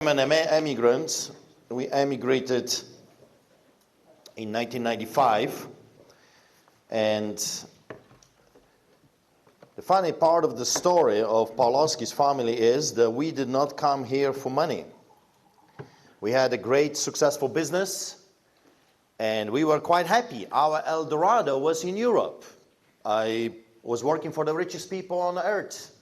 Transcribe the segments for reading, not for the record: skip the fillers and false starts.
I'm an immigrant. We emigrated in 1995, and the funny part of the story of Pawlowski's family is that we did not come here for money. We had a great, successful business, and we were quite happy. Our El Dorado was in Europe. I was working for the richest people on earth.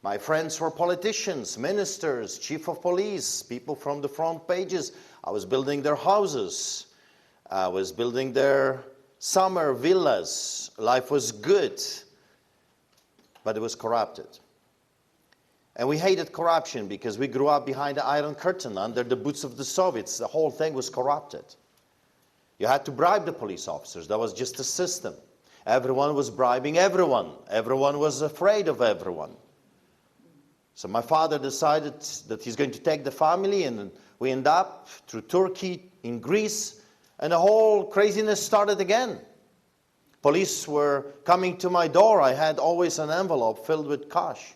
My friends were politicians, ministers, chief of police, people from the front pages. I was building their houses. I was building their summer villas. Life was good, but it was corrupted. And we hated corruption because we grew up behind the Iron Curtain, under the boots of the Soviets. The whole thing was corrupted. You had to bribe the police officers. That was just a system. Everyone was bribing everyone. Everyone was afraid of everyone. So my father decided that he's going to take the family, and we end up through Turkey, in Greece, and the whole craziness started again. Police were coming to my door. I had always an envelope filled with cash.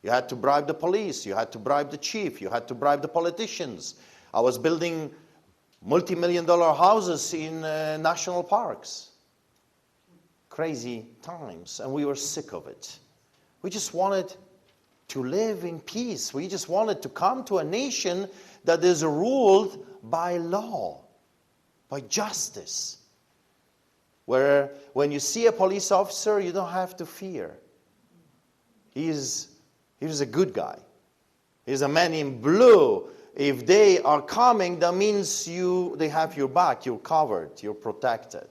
You had to bribe the police. You had to bribe the chief. You had to bribe the politicians. I was building multi-million-dollar houses in national parks. Crazy times, and we were sick of it. We just wanted to live in peace. We just wanted to come to a nation that is ruled by law, by justice, where when you see a police officer, you don't have to fear. He's a good guy. He's a man in blue. If they are coming, that means they have your back, you're covered, you're protected.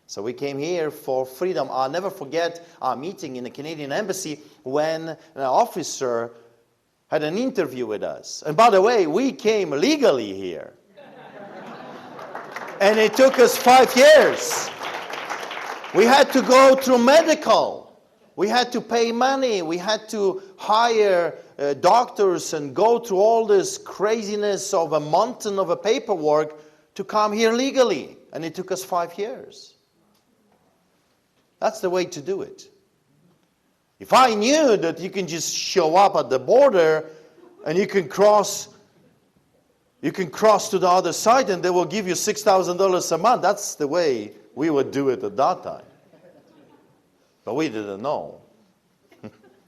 So we came here for freedom. I'll never forget our meeting in the Canadian Embassy when an officer had an interview with us. And by the way, we came legally here. And it took us 5 years. We had to go through medical. We had to pay money. We had to hire doctors and go through all this craziness of a mountain of a paperwork to come here legally. And it took us 5 years. That's the way to do it. If I knew that you can just show up at the border and you can cross to the other side and they will give you $6,000 a month, that's the way we would do it at that time. But we didn't know.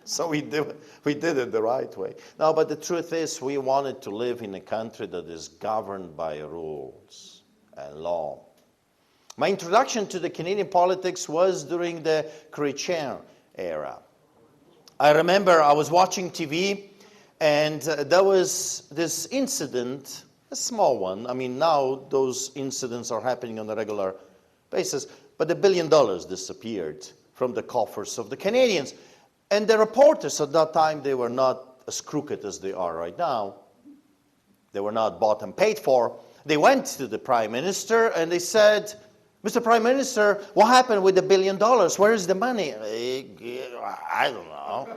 So we did it the right way. No, but the truth is, we wanted to live in a country that is governed by rules and law. My introduction to the Canadian politics was during the Chrétien era. I remember I was watching TV, and there was this incident, a small one. I mean, now those incidents are happening on a regular basis, but $1 billion disappeared from the coffers of the Canadians. And the reporters at that time, they were not as crooked as they are right now. They were not bought and paid for. They went to the Prime Minister and they said, "Mr. Prime Minister, what happened with the $1 billion? Where is the money?" I don't know.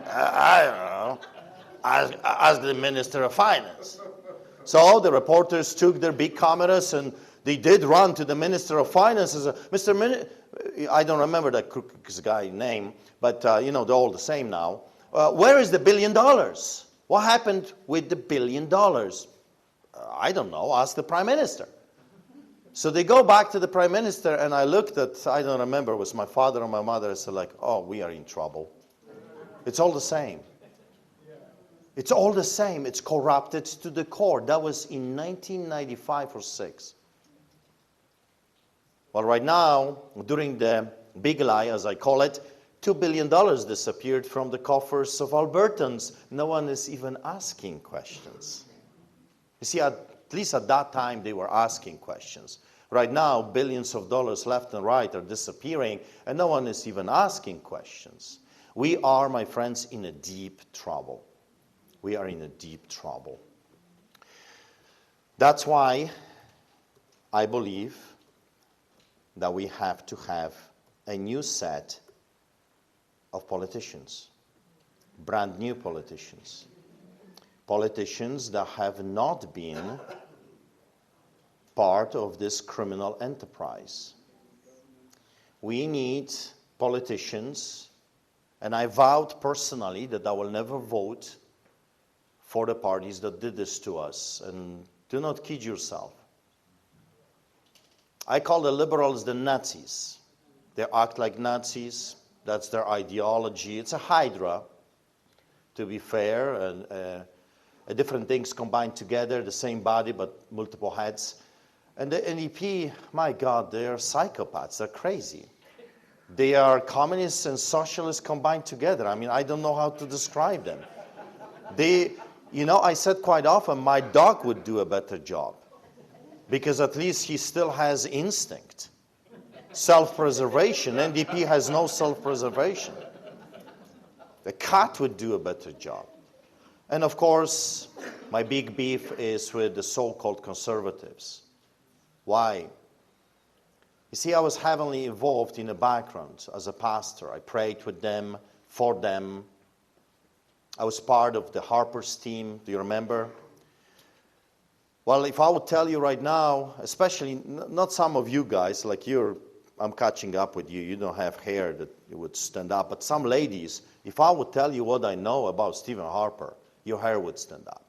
I don't know. Ask the Minister of Finance. So the reporters took their big cameras and they did run to the Minister of Finance and said, "Mr. Minister," I don't remember that guy's name, but they're all the same now. "Where is the $1 billion? What happened with the $1 billion? I don't know. Ask the Prime Minister." So they go back to the Prime Minister, and I looked at, I don't remember, it was my father or my mother. I said, "Oh, we are in trouble. It's all the same. It's all the same. It's corrupted to the core." That was in 1995 or 6. Well, right now, during the big lie, as I call it, $2 billion disappeared from the coffers of Albertans. No one is even asking questions. You see, at least at that time, they were asking questions. Right now, billions of dollars left and right are disappearing, and no one is even asking questions. We are, my friends, in a deep trouble. We are in a deep trouble. That's why I believe that we have to have a new set of politicians, brand new politicians. Politicians that have not been part of this criminal enterprise. We need politicians, and I vowed personally that I will never vote for the parties that did this to us. And do not kid yourself. I call the liberals the Nazis. They act like Nazis. That's their ideology. It's a hydra, to be fair, and different things combined together, the same body but multiple heads. And the NEP, my God, they are psychopaths. They're crazy. They are communists and socialists combined together. I mean, I don't know how to describe them. I said quite often, my dog would do a better job because at least he still has instinct. Self-preservation. NDP has no self-preservation. The cat would do a better job. And of course, my big beef is with the so-called conservatives. Why? You see, I was heavily involved in the background as a pastor. I prayed with them, for them. I was part of the Harper's team. Do you remember? Well, if I would tell you right now, especially not some of you guys, like I'm catching up with you. You don't have hair that you would stand up. But some ladies, if I would tell you what I know about Stephen Harper, your hair would stand up.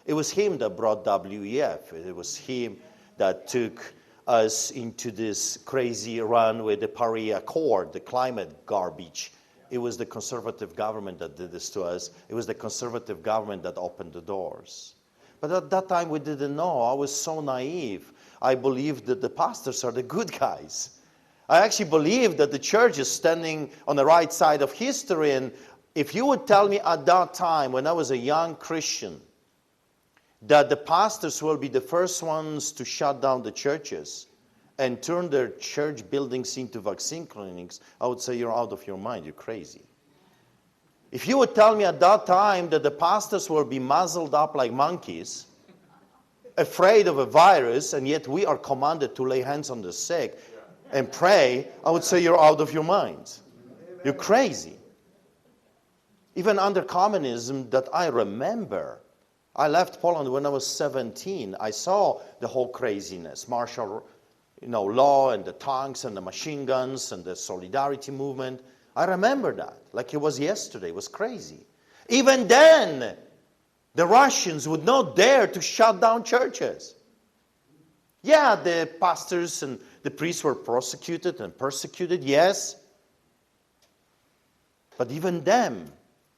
It was him that brought WEF. It was him that took us into this crazy run with the Paris Accord, the climate garbage. It was the conservative government that did this to us. It was the conservative government that opened the doors. But at that time, we didn't know. I was so naive. I believed that the pastors are the good guys. I actually believed that the church is standing on the right side of history. And if you would tell me at that time, when I was a young Christian, that the pastors will be the first ones to shut down the churches and turn their church buildings into vaccine clinics, I would say you're out of your mind, you're crazy. If you would tell me at that time that the pastors will be muzzled up like monkeys, afraid of a virus, and yet we are commanded to lay hands on the sick and pray, I would say you're out of your mind. You're crazy. Even under communism that I remember, I left Poland when I was 17. I saw the whole craziness, martial law and the tanks and the machine guns and the solidarity movement. I remember that like it was yesterday. It was crazy. Even then, the Russians would not dare to shut down churches. Yeah, the pastors and the priests were prosecuted and persecuted, yes. But even them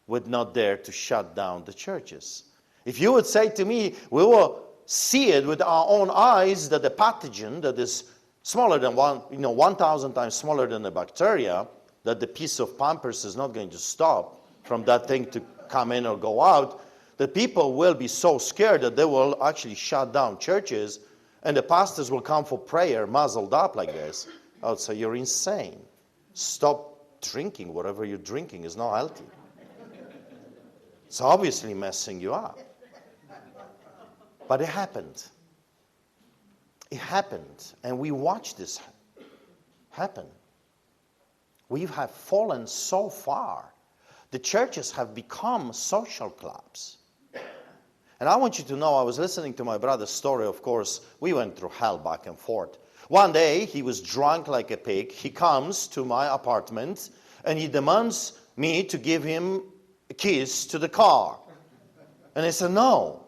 would not dare to shut down the churches. If you would say to me, we will see it with our own eyes that the pathogen that is smaller than 1,000 times smaller than a bacteria, that the piece of Pampers is not going to stop from that thing to come in or go out, the people will be so scared that they will actually shut down churches and the pastors will come for prayer muzzled up like this. I would say, you're insane. Stop drinking. Whatever you're drinking is not healthy. It's obviously messing you up. But it happened. It happened. And we watched this happen. We have fallen so far. The churches have become social clubs. And I want you to know, I was listening to my brother's story, of course. We went through hell back and forth. One day, he was drunk like a pig. He comes to my apartment, and he demands me to give him keys to the car. And I said, no.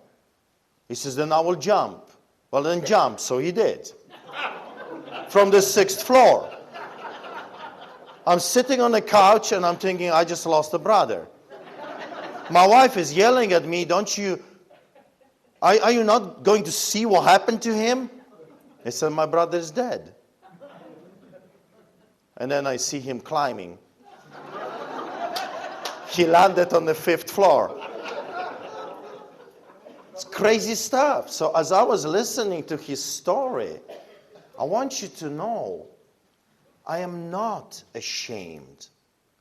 He says, then I will jump. Well, then jump. So he did. From the 6th floor. I'm sitting on the couch, and I'm thinking, I just lost a brother. My wife is yelling at me, are you not going to see what happened to him? I said, my brother is dead. And then I see him climbing. He landed on the 5th floor. It's crazy stuff. So as I was listening to his story, I want you to know, I am not ashamed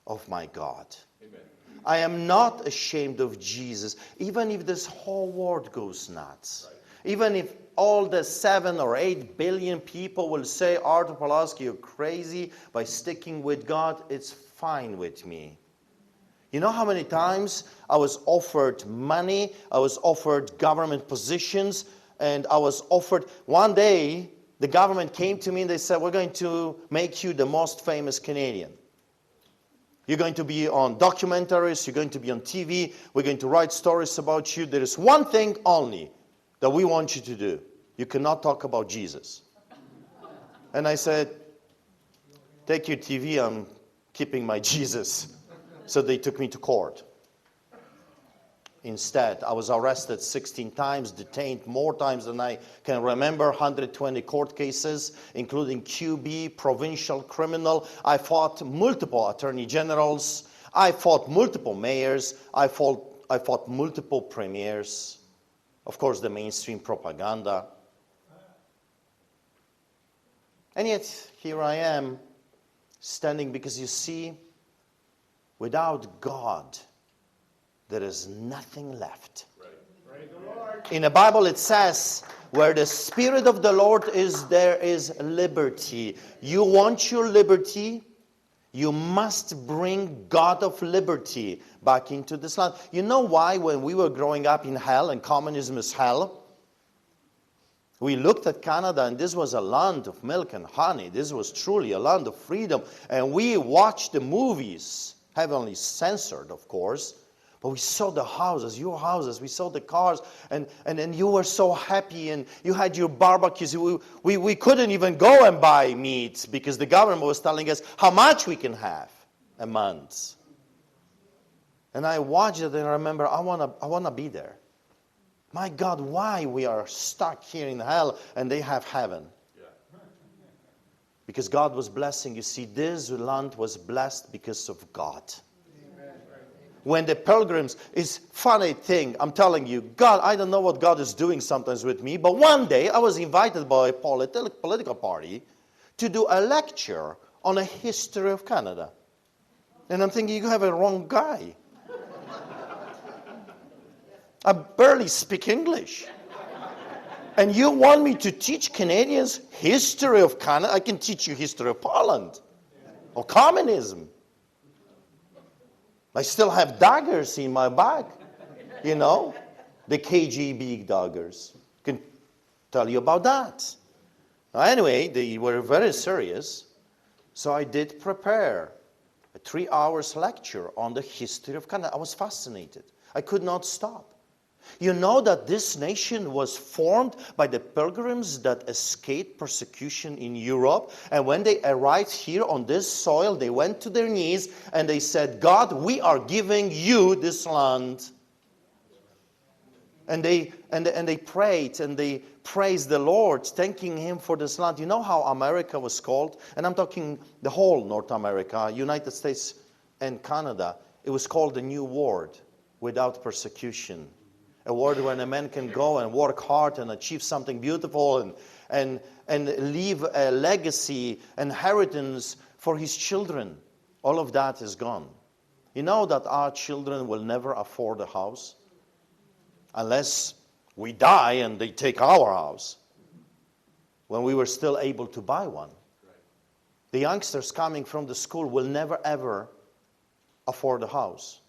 of my God. Amen. I am not ashamed of Jesus, even if this whole world goes nuts. Right. Even if all the 7 or 8 billion people will say, Artur Pawlowski, you're crazy by sticking with God, it's fine with me. You know how many times I was offered money, I was offered government positions, and I was offered, one day, the government came to me and they said, we're going to make you the most famous Canadian. You're going to be on documentaries. You're going to be on TV. We're going to write stories about you. There is one thing only that we want you to do. You cannot talk about Jesus. And I said, take your TV. I'm keeping my Jesus. So they took me to court. Instead, I was arrested 16 times, detained more times than I can remember, 120 court cases, including QB, provincial criminal. I fought multiple attorney generals. I fought multiple mayors. I fought multiple premiers. Of course, the mainstream propaganda. And yet, here I am, standing, because you see, without God, there is nothing left. In the Bible it says, where the Spirit of the Lord is, there is liberty. You want your liberty? You must bring God of liberty back into this land. You know why when we were growing up in hell, and communism is hell, we looked at Canada and this was a land of milk and honey. This was truly a land of freedom. And we watched the movies, heavily censored of course, but we saw the houses, your houses, we saw the cars, and then you were so happy, and you had your barbecues. We couldn't even go and buy meat because the government was telling us how much we can have a month. And I watched it and I remember, I wanna be there. My God, why we are stuck here in hell and they have heaven? Yeah. Because God was blessing. You see, this land was blessed because of God. When the pilgrims, is funny thing, I'm telling you, God, I don't know what God is doing sometimes with me, but one day I was invited by a political party to do a lecture on a history of Canada. And I'm thinking, you have a wrong guy. I barely speak English. And you want me to teach Canadians history of Canada? I can teach you history of Poland or communism. I still have daggers in my bag, you know, the KGB daggers. I can tell you about that. Anyway, they were very serious, so I did prepare a 3 hours lecture on the history of Canada. I was fascinated. I could not stop. You know that this nation was formed by the pilgrims that escaped persecution in Europe. And when they arrived here on this soil, they went to their knees and they said, God, we are giving you this land. And they prayed and they praised the Lord, thanking Him for this land. You know how America was called? And I'm talking the whole North America, United States and Canada. It was called the New World, without persecution. A world where a man can go and work hard and achieve something beautiful and leave a legacy, inheritance for his children. All of that is gone. You know that our children will never afford a house unless we die and they take our house when we were still able to buy one. The youngsters coming from the school will never ever afford a house.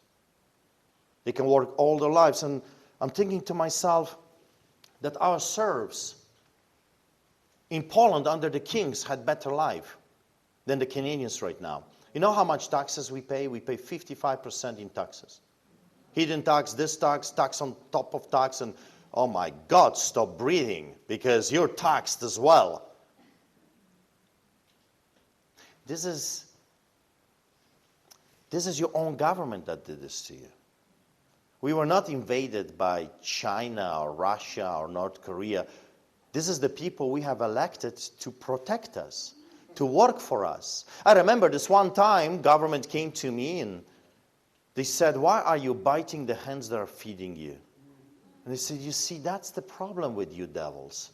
They can work all their lives. And I'm thinking to myself that our serfs in Poland under the kings had better life than the Canadians right now. You know how much taxes we pay? We pay 55% in taxes. Hidden tax, this tax, tax on top of tax, and oh my God, stop breathing because you're taxed as well. This is your own government that did this to you. We were not invaded by China or Russia or North Korea. This is the people we have elected to protect us, to work for us. I remember this one time, government came to me and they said, why are you biting the hands that are feeding you? And they said, you see, that's the problem with you devils.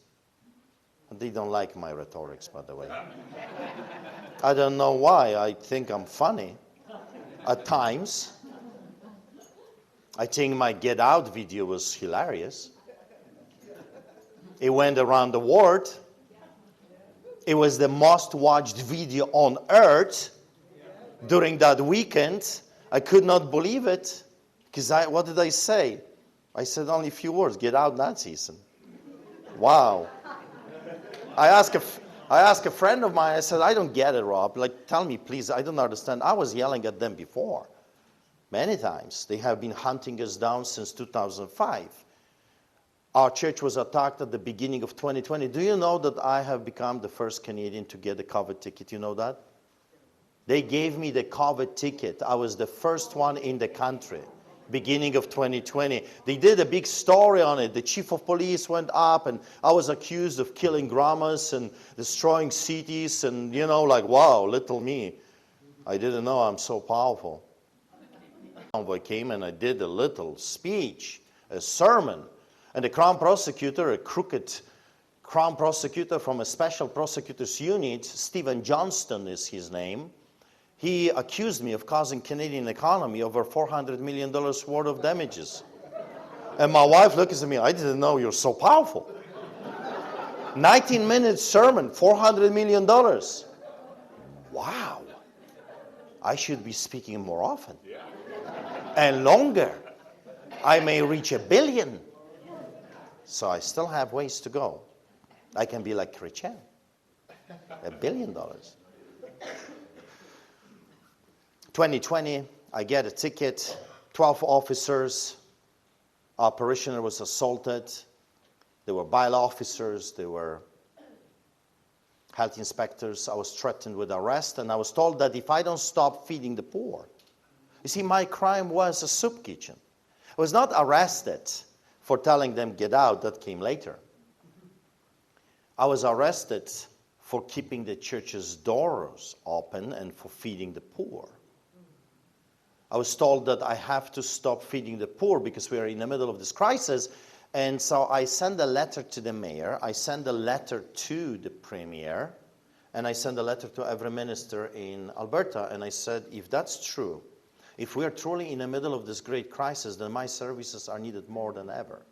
And they don't like my rhetorics, by the way. I don't know why. I think I'm funny at times. I think my Get Out video was hilarious. It went around the world. It was the most watched video on earth during that weekend. I could not believe it. Because what did I say? I said only a few words. Get out Nazis. Wow. I asked I asked a friend of mine, I said, I don't get it, Rob. Like, tell me, please, I don't understand. I was yelling at them before, many times. They have been hunting us down since 2005. Our church was attacked at the beginning of 2020. Do you know that I have become the first Canadian to get a COVID ticket? You know that? They gave me the COVID ticket. I was the first one in the country. Beginning of 2020. They did a big story on it. The chief of police went up and I was accused of killing grandmas and destroying cities and, you know, like, wow, little me. I didn't know I'm so powerful. I came and I did a little speech, a sermon. And the crown prosecutor, a crooked crown prosecutor from a special prosecutors unit, Stephen Johnston is his name, he accused me of causing Canadian economy over $400 million worth of damages. And my wife looks at me, I didn't know you're so powerful. 19-minute sermon, $400 million. Wow. I should be speaking more often. And longer. I may reach $1 billion. So I still have ways to go. I can be like Christian. $1 billion. 2020, I get a ticket, 12 officers, our parishioner was assaulted, there were bylaw officers, there were health inspectors, I was threatened with arrest, and I was told that if I don't stop feeding the poor, you see, my crime was a soup kitchen. I was not arrested for telling them get out, that came later. I was arrested for keeping the church's doors open and for feeding the poor. I was told that I have to stop feeding the poor because we are in the middle of this crisis. And so I sent a letter to the mayor, I sent a letter to the premier, and I sent a letter to every minister in Alberta. And I said, if that's true, if we are truly in the middle of this great crisis, then my services are needed more than ever.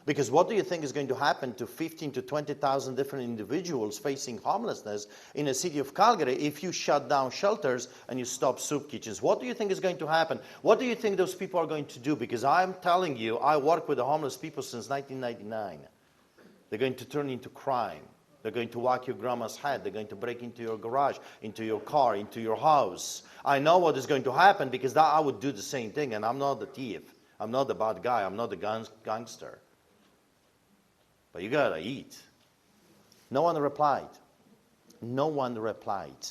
Because what do you think is going to happen to 15 to 20,000 different individuals facing homelessness in a city of Calgary if you shut down shelters and you stop soup kitchens? What do you think is going to happen? What do you think those people are going to do? Because I'm telling you, I work with the homeless people since 1999. They're going to turn into crime. They're going to whack your grandma's head. They're going to break into your garage, into your car, into your house. I know what is going to happen because I would do the same thing, and I'm not the thief. I'm not the bad guy. I'm not the gangster. But you gotta eat. No one replied. No one replied.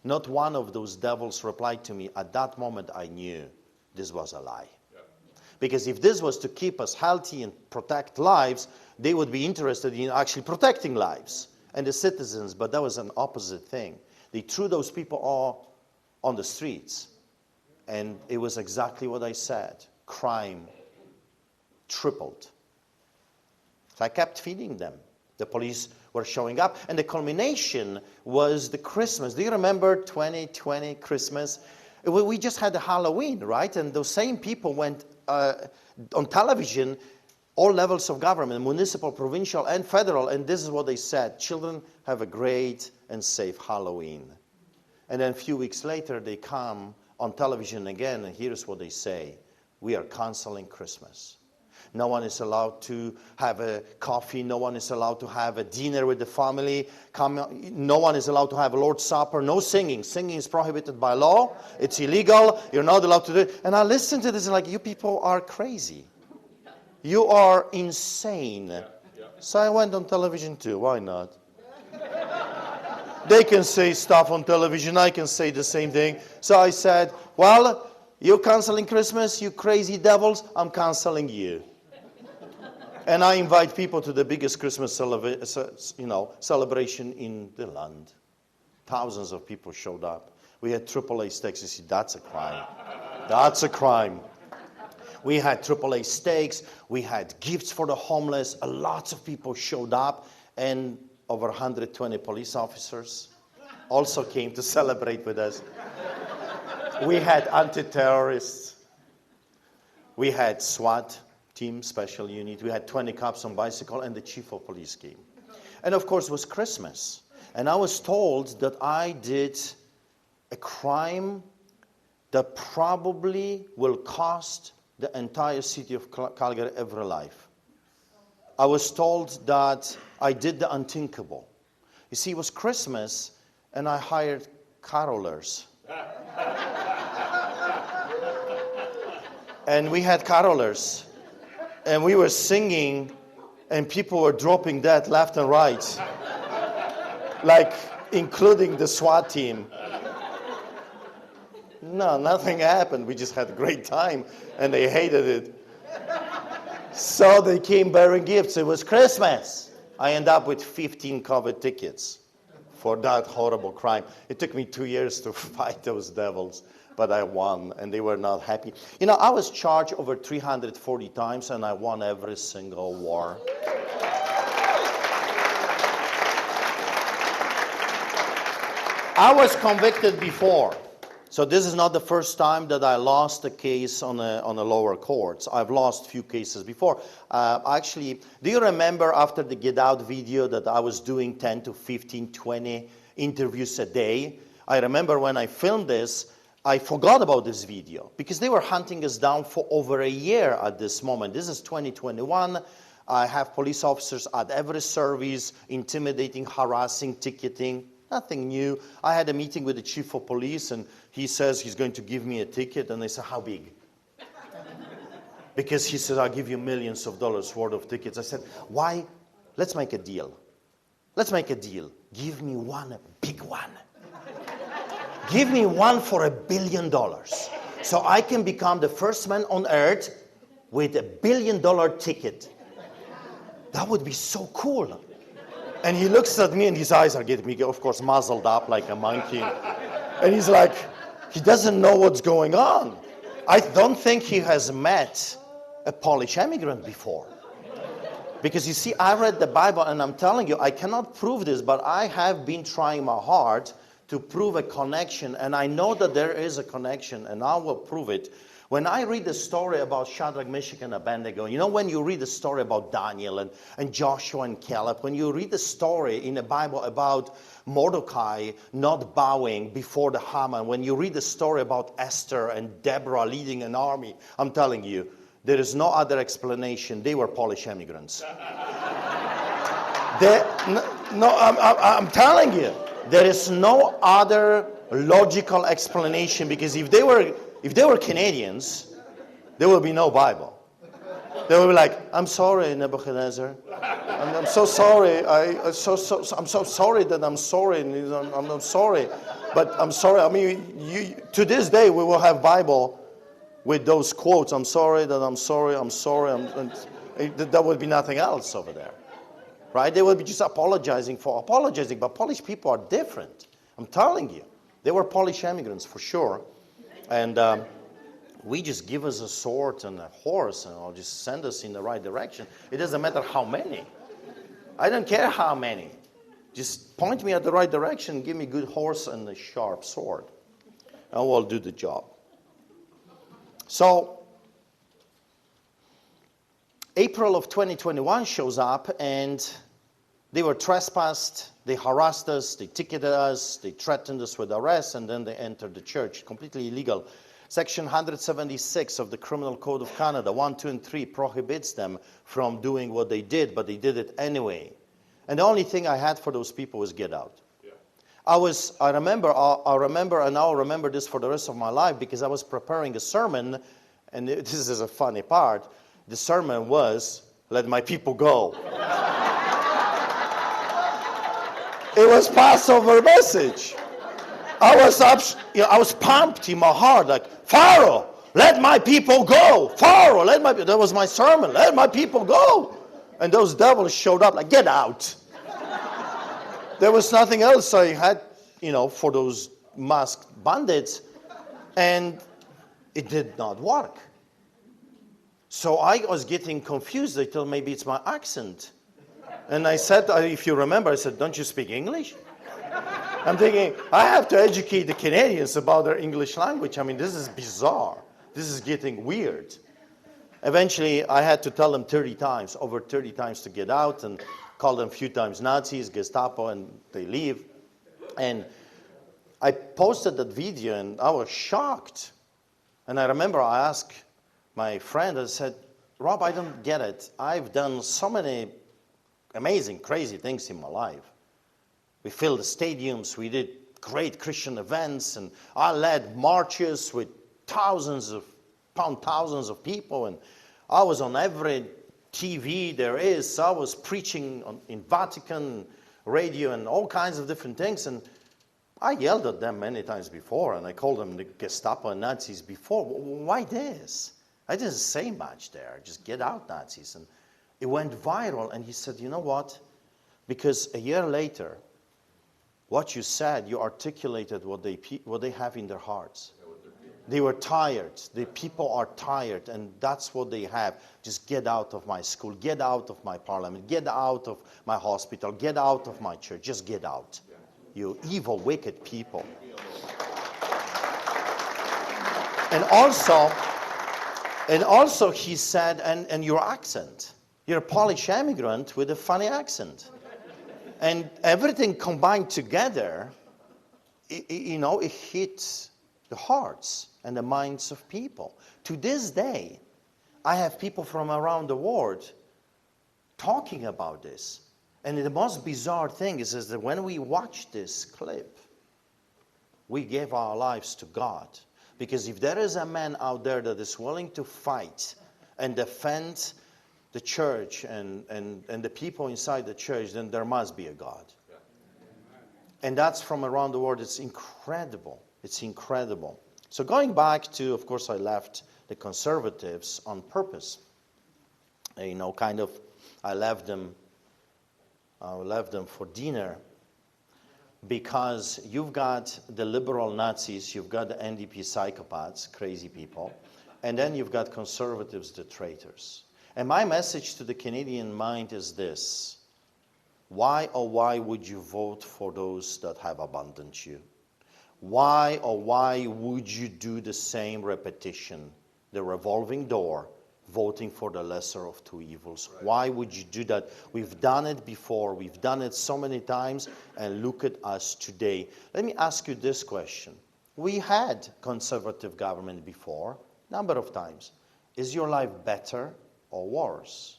Not one of those devils replied to me. At that moment, I knew this was a lie. Yeah. Because if this was to keep us healthy and protect lives, they would be interested in actually protecting lives and the citizens. But that was an opposite thing. They threw those people all on the streets. And it was exactly what I said. Crime tripled. So I kept feeding them. The police were showing up. And the culmination was the Christmas. Do you remember 2020 Christmas? We just had the Halloween, right? And those same people went on television, all levels of government, municipal, provincial, and federal. And this is what they said. Children, have a great and safe Halloween. And then a few weeks later, they come on television again. And here's what they say. We are canceling Christmas. No one is allowed to have a coffee. No one is allowed to have a dinner with the family. No one is allowed to have a Lord's Supper. No singing. Singing is prohibited by law. It's illegal. You're not allowed to do it. And I listened to this and like, you people are crazy. You are insane. So I went on television too. Why not? They can say stuff on television. I can say the same thing. So I said, well, you're canceling Christmas, you crazy devils. I'm canceling you. And I invite people to the biggest Christmas celebration in the land. Thousands of people showed up. We had AAA steaks. You see, that's a crime. That's a crime. We had AAA steaks. We had gifts for the homeless. Lots of people showed up. And over 120 police officers also came to celebrate with us. We had anti-terrorists. We had SWAT team, special unit. We had 20 cops on bicycle, and the chief of police came. And of course, it was Christmas. And I was told that I did a crime that probably will cost the entire city of Calgary every life. I was told that I did the unthinkable. You see, it was Christmas, and I hired carolers. And we had carolers, and we were singing, and people were dropping dead left and right, like including the SWAT team. No, nothing happened. We just had a great time, and they hated it. So they came bearing gifts. It was Christmas. I ended up with 15 COVID tickets for that horrible crime. It took me 2 years to fight those devils, but I won, and they were not happy. You know, I was charged over 340 times, and I won every single war. I was convicted before. So this is not the first time that I lost a case on a lower courts. I've lost a few cases before. Actually, do you remember after the Get Out video that I was doing 10 to 15, 20 interviews a day? I remember when I filmed this, I forgot about this video because they were hunting us down for over a year at this moment. This is 2021. I have police officers at every service, intimidating, harassing, ticketing. Nothing new. I had a meeting with the chief of police, and he says he's going to give me a ticket. And I said, how big? Because he said, I'll give you millions of dollars worth of tickets. I said, why? Let's make a deal. Let's make a deal. Give me one big one. Give me one for $1 billion. So I can become the first man on earth with $1 billion ticket. That would be so cool. And he looks at me, and his eyes are getting me, of course, muzzled up like a monkey. And he's like, he doesn't know what's going on. I don't think he has met a Polish immigrant before. Because you see, I read the Bible, and I'm telling you, I cannot prove this, but I have been trying my heart to prove a connection, and I know that there is a connection, and I will prove it. When I read the story about Shadrach, Meshach, and Abednego, you know, when you read the story about Daniel and Joshua and Caleb, when you read the story in the Bible about Mordecai not bowing before the Haman, when you read the story about Esther and Deborah leading an army, I'm telling you, there is no other explanation. They were Polish immigrants. I'm telling you, there is no other logical explanation, because if they were Canadians, there will be no Bible. They will be like, I'm sorry, Nebuchadnezzar. I'm so sorry. I'm so sorry that I'm sorry. I'm sorry. But I'm sorry. I mean, to this day, we will have Bible with those quotes. I'm sorry that I'm sorry. I'm sorry. And there will be nothing else over there. Right? They will be just apologizing for apologizing. But Polish people are different. I'm telling you. They were Polish immigrants for sure. And we just give us a sword and a horse, and I'll just send us in the right direction. It doesn't matter how many. I don't care how many. Just point me at the right direction, give me a good horse and a sharp sword, and we'll do the job. So, April of 2021 shows up, and they were trespassed, they harassed us, they ticketed us, they threatened us with arrest, and then they entered the church, completely illegal. Section 176 of the Criminal Code of Canada, 1, 2, and 3, prohibits them from doing what they did, but they did it anyway. And the only thing I had for those people was get out. Yeah. I remember, and I'll remember this for the rest of my life, because I was preparing a sermon, and this is a funny part. The sermon was, let my people go. It was Passover message. I was pumped in my heart, like, Pharaoh, let my people go. Pharaoh, that was my sermon. Let my people go. And those devils showed up, like, get out. There was nothing else I had, for those masked bandits. And it did not work. So I was getting confused. I thought maybe it's my accent. And I said, if you remember, I said, don't you speak English? I'm thinking, I have to educate the Canadians about their English language. I mean, this is bizarre. This is getting weird. Eventually, I had to tell them 30 times, over 30 times to get out, and call them a few times Nazis, Gestapo, and they leave. And I posted that video, and I was shocked. And I remember I asked my friend, I said, Rob, I don't get it. I've done so many amazing, crazy things in my life. We filled the stadiums. We did great Christian events. And I led marches with thousands of people. And I was on every TV there is. I was preaching in Vatican radio and all kinds of different things. And I yelled at them many times before, and I called them the Gestapo and Nazis before. Why this? I didn't say much there. Just get out, Nazis. And it went viral. And he said, you know what? Because a year later, what you said, you articulated what they have in their hearts. They were tired. The people are tired, and that's what they have. Just get out of my school. Get out of my parliament. Get out of my hospital. Get out of my church. Just get out. You evil, wicked people. And also he said, and your accent. You're a Polish immigrant with a funny accent. And everything combined together, it hits the hearts and the minds of people. To this day, I have people from around the world talking about this. And the most bizarre thing is that when we watch this clip, we gave our lives to God. Because if there is a man out there that is willing to fight and defend the church and the people inside the church, then there must be a God. And that's from around the world. It's incredible. It's incredible. So going back to, of course, I left the conservatives on purpose. I left them for dinner because you've got the liberal Nazis, you've got the NDP psychopaths, crazy people, and then you've got conservatives, the traitors. And my message to the Canadian mind is this: why would you vote for those that have abandoned you? Why would you do the same repetition, the revolving door, voting for the lesser of two evils? Right. Why would you do that? We've done it before. We've done it so many times, and look at us today. Let me ask you this question. We had conservative government before, number of times. Is your life better or worse?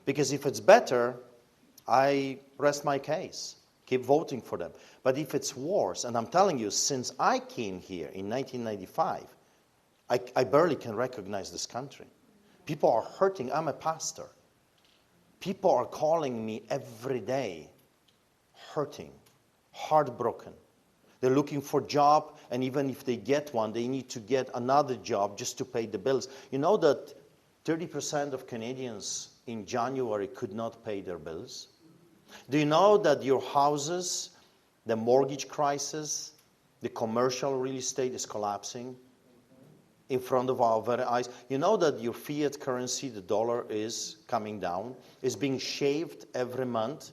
Because if it's better, I rest my case. Keep voting for them. But if it's worse, and I'm telling you, since I came here in 1995, I barely can recognize this country. People are hurting. I'm a pastor. People are calling me every day, hurting, heartbroken. They're looking for a job, and even if they get one, they need to get another job just to pay the bills. You know that 30% of Canadians in January could not pay their bills? Do you know that your houses, the mortgage crisis, the commercial real estate is collapsing in front of our very eyes? You know that your fiat currency, the dollar, is coming down, is being shaved every month?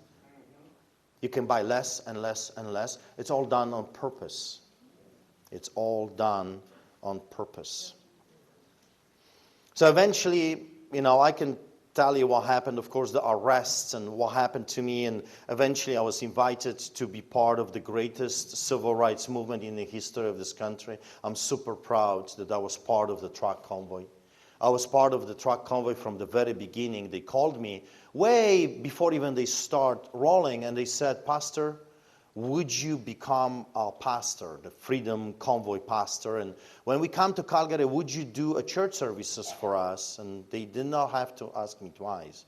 You can buy less and less and less. It's all done on purpose. It's all done on purpose. So eventually, I can tell you what happened, of course, the arrests and what happened to me. And eventually I was invited to be part of the greatest civil rights movement in the history of this country. I'm super proud that I was part of the truck convoy. I was part of the truck convoy from the very beginning. They called me way before even they start rolling, and they said, "Pastor, would you become our pastor, the Freedom Convoy pastor? And when we come to Calgary, would you do a church services for us?" And they did not have to ask me twice.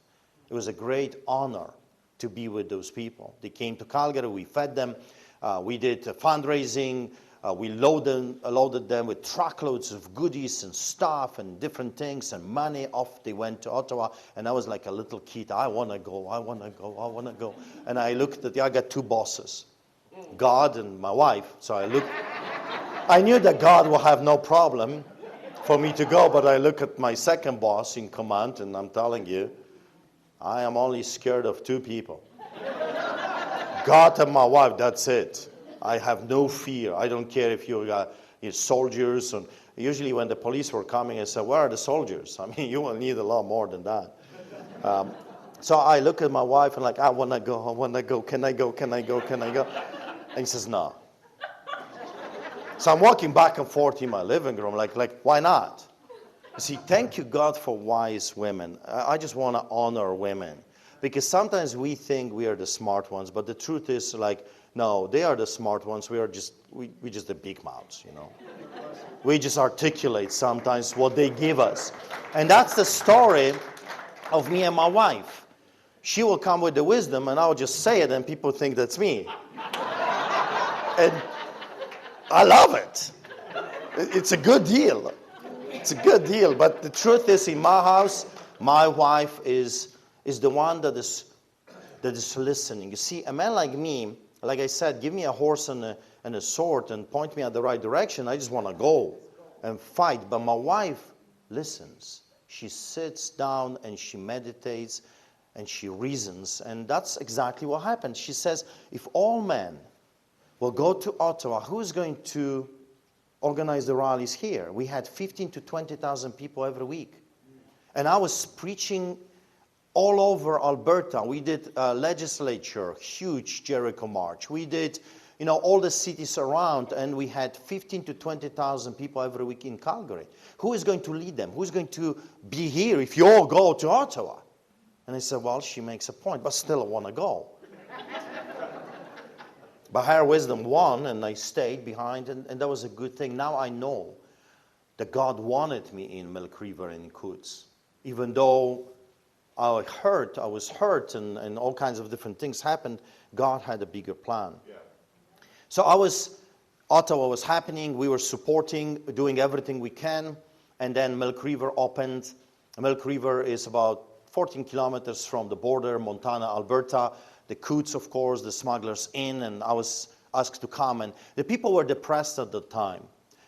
It was a great honor to be with those people. They came to Calgary, we fed them, we did fundraising, we loaded them with truckloads of goodies and stuff and different things and money. Off they went to Ottawa, and I was like a little kid. I want to go, I want to go, I want to go. And I looked at I got two bosses, God and my wife. So I knew that God will have no problem for me to go, but I look at my second boss in command, and I'm telling you, I am only scared of two people. God and my wife, that's it. I have no fear. I don't care if you're soldiers. And usually when the police were coming, I said, "Where are the soldiers?" I mean, you will need a lot more than that. So I look at my wife and like, I want to go. Can I go? And he says, "No." So I'm walking back and forth in my living room, like, why not? You see, thank you, God, for wise women. I just want to honor women. Because sometimes we think we are the smart ones, but the truth is like, no, they are the smart ones. We just the big mouths, you know. We just articulate sometimes what they give us. And that's the story of me and my wife. She will come with the wisdom and I'll just say it and people think that's me. And I love it. It's a good deal. It's a good deal. But the truth is, in my house, my wife is the one that is listening. You see, a man like me, like I said, give me a horse and a sword and point me at the right direction. I just want to go and fight. But my wife listens. She sits down and she meditates and she reasons. And that's exactly what happened. She says, if all men will go to Ottawa, who's going to organize the rallies here? We had 15 to 20,000 people every week. And I was preaching all over Alberta. We did a legislature, huge Jericho March. We did, all the cities around, and we had 15 to 20,000 people every week in Calgary. Who is going to lead them? Who's going to be here if you all go to Ottawa? And I said, well, she makes a point, but still I want to go. But her wisdom won, and I stayed behind, and that was a good thing. Now I know that God wanted me in Milk River and in Coutts. Even though I was hurt, and all kinds of different things happened, God had a bigger plan. Yeah. So Ottawa was happening, we were supporting, doing everything we can, and then Milk River opened. Milk River is about 14 kilometers from the border, Montana, Alberta. The Coutts, of course, the Smugglers Inn, and I was asked to come. And the people were depressed at the time.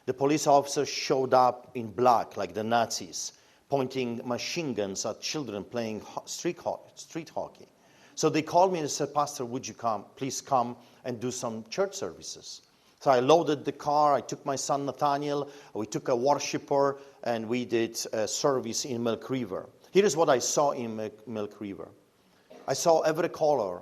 The police officers showed up in black, like the Nazis, pointing machine guns at children playing street hockey. So they called me and said, Pastor, would you please come and do some church services? So I loaded the car, I took my son Nathaniel, we took a worshiper, and we did a service in Milk River. Here is what I saw in Milk River. I saw every color,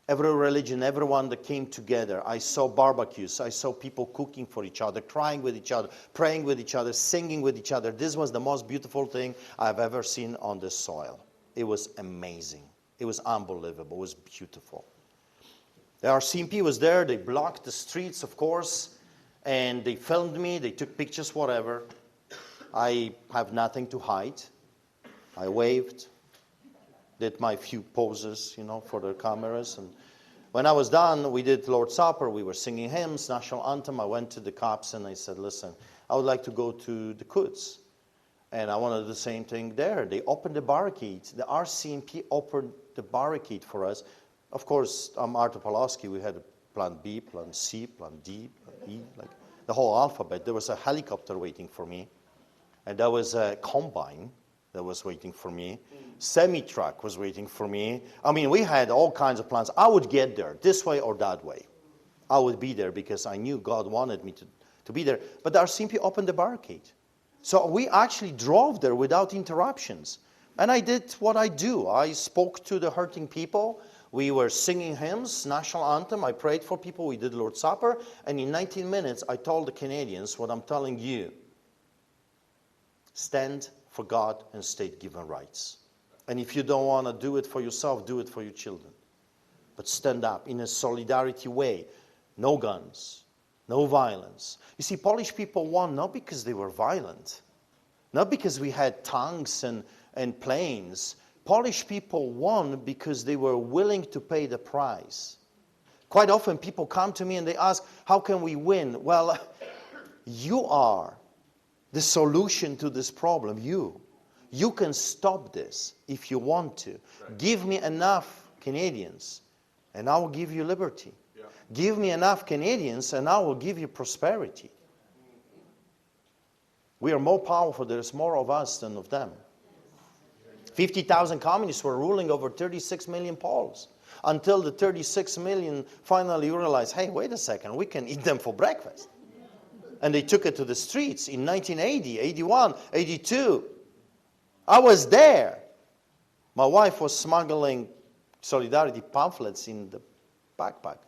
every religion, everyone that came together. I saw barbecues. I saw people cooking for each other, crying with each other, praying with each other, singing with each other. This was the most beautiful thing I've ever seen on this soil. It was amazing. It was unbelievable. It was beautiful. The RCMP was there. They blocked the streets, of course, and they filmed me. They took pictures, whatever. I have nothing to hide. I waved. Did my few poses, for the cameras. And when I was done, we did Lord's Supper. We were singing hymns, national anthem. I went to the cops and I said, listen, I would like to go to the Coutts. And I wanted the same thing there. They opened the barricades. The RCMP opened the barricade for us. Of course, I'm Artur Pawlowski. We had plan B, plan C, plan D, plan E, like the whole alphabet. There was a helicopter waiting for me. And there was a combine that was waiting for me. Semi-truck was waiting for me. I mean, we had all kinds of plans. I would get there this way or that way. I would be there because I knew God wanted me to be there. But the RCMP opened the barricade. So we actually drove there without interruptions. And I did what I do. I spoke to the hurting people. We were singing hymns, national anthem. I prayed for people. We did Lord's Supper. And in 19 minutes, I told the Canadians what I'm telling you. Stand for God and state-given rights. And if you don't want to do it for yourself, do it for your children. But stand up in a solidarity way. No guns, no violence. You see, Polish people won not because they were violent, not because we had tanks and planes. Polish people won because they were willing to pay the price. Quite often people come to me and they ask, how can we win? Well, you are the solution to this problem. You can stop this if you want to. Right. Give me enough Canadians and I will give you liberty. Yeah. Give me enough Canadians and I will give you prosperity. We are more powerful. There's more of us than of them. 50,000 communists were ruling over 36 million Poles until the 36 million finally realized, hey, wait a second, we can eat them for breakfast. And they took it to the streets in 1980, 81, 82. I was there. My wife was smuggling solidarity pamphlets in the backpack.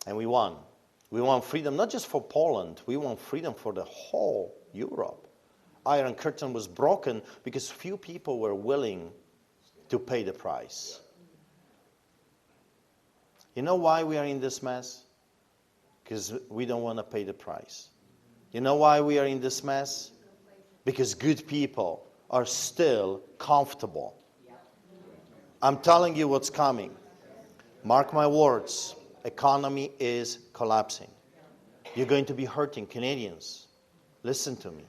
And we won. We won freedom, not just for Poland. We won freedom for the whole Europe. Iron Curtain was broken because few people were willing to pay the price. You know why we are in this mess? Because we don't want to pay the price. You know why we are in this mess? Because good people are still comfortable. I'm telling you what's coming. Mark my words. Economy is collapsing. You're going to be hurting. Canadians, listen to me.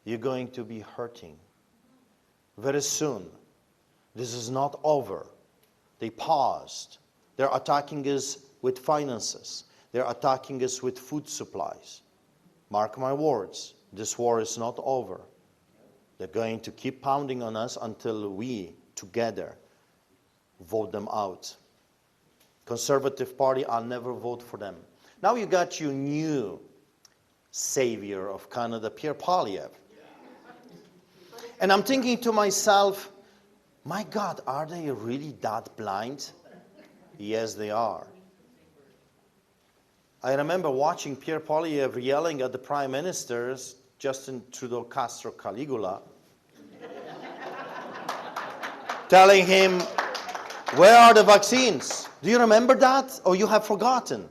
You're going to be hurting very soon. This is not over. They paused. They're attacking us with finances. They're attacking us with food supplies. Mark my words. This war is not over. They're going to keep pounding on us until we, together, vote them out. Conservative Party, I'll never vote for them. Now you got your new savior of Canada, Pierre Pawlowski. And I'm thinking to myself, my God, are they really that blind? Yes, they are. I remember watching Pierre Pawlowski yelling at the Prime Ministers, Justin Trudeau, Castro, Caligula, telling him, where are the vaccines? Do you remember that? Or you have forgotten?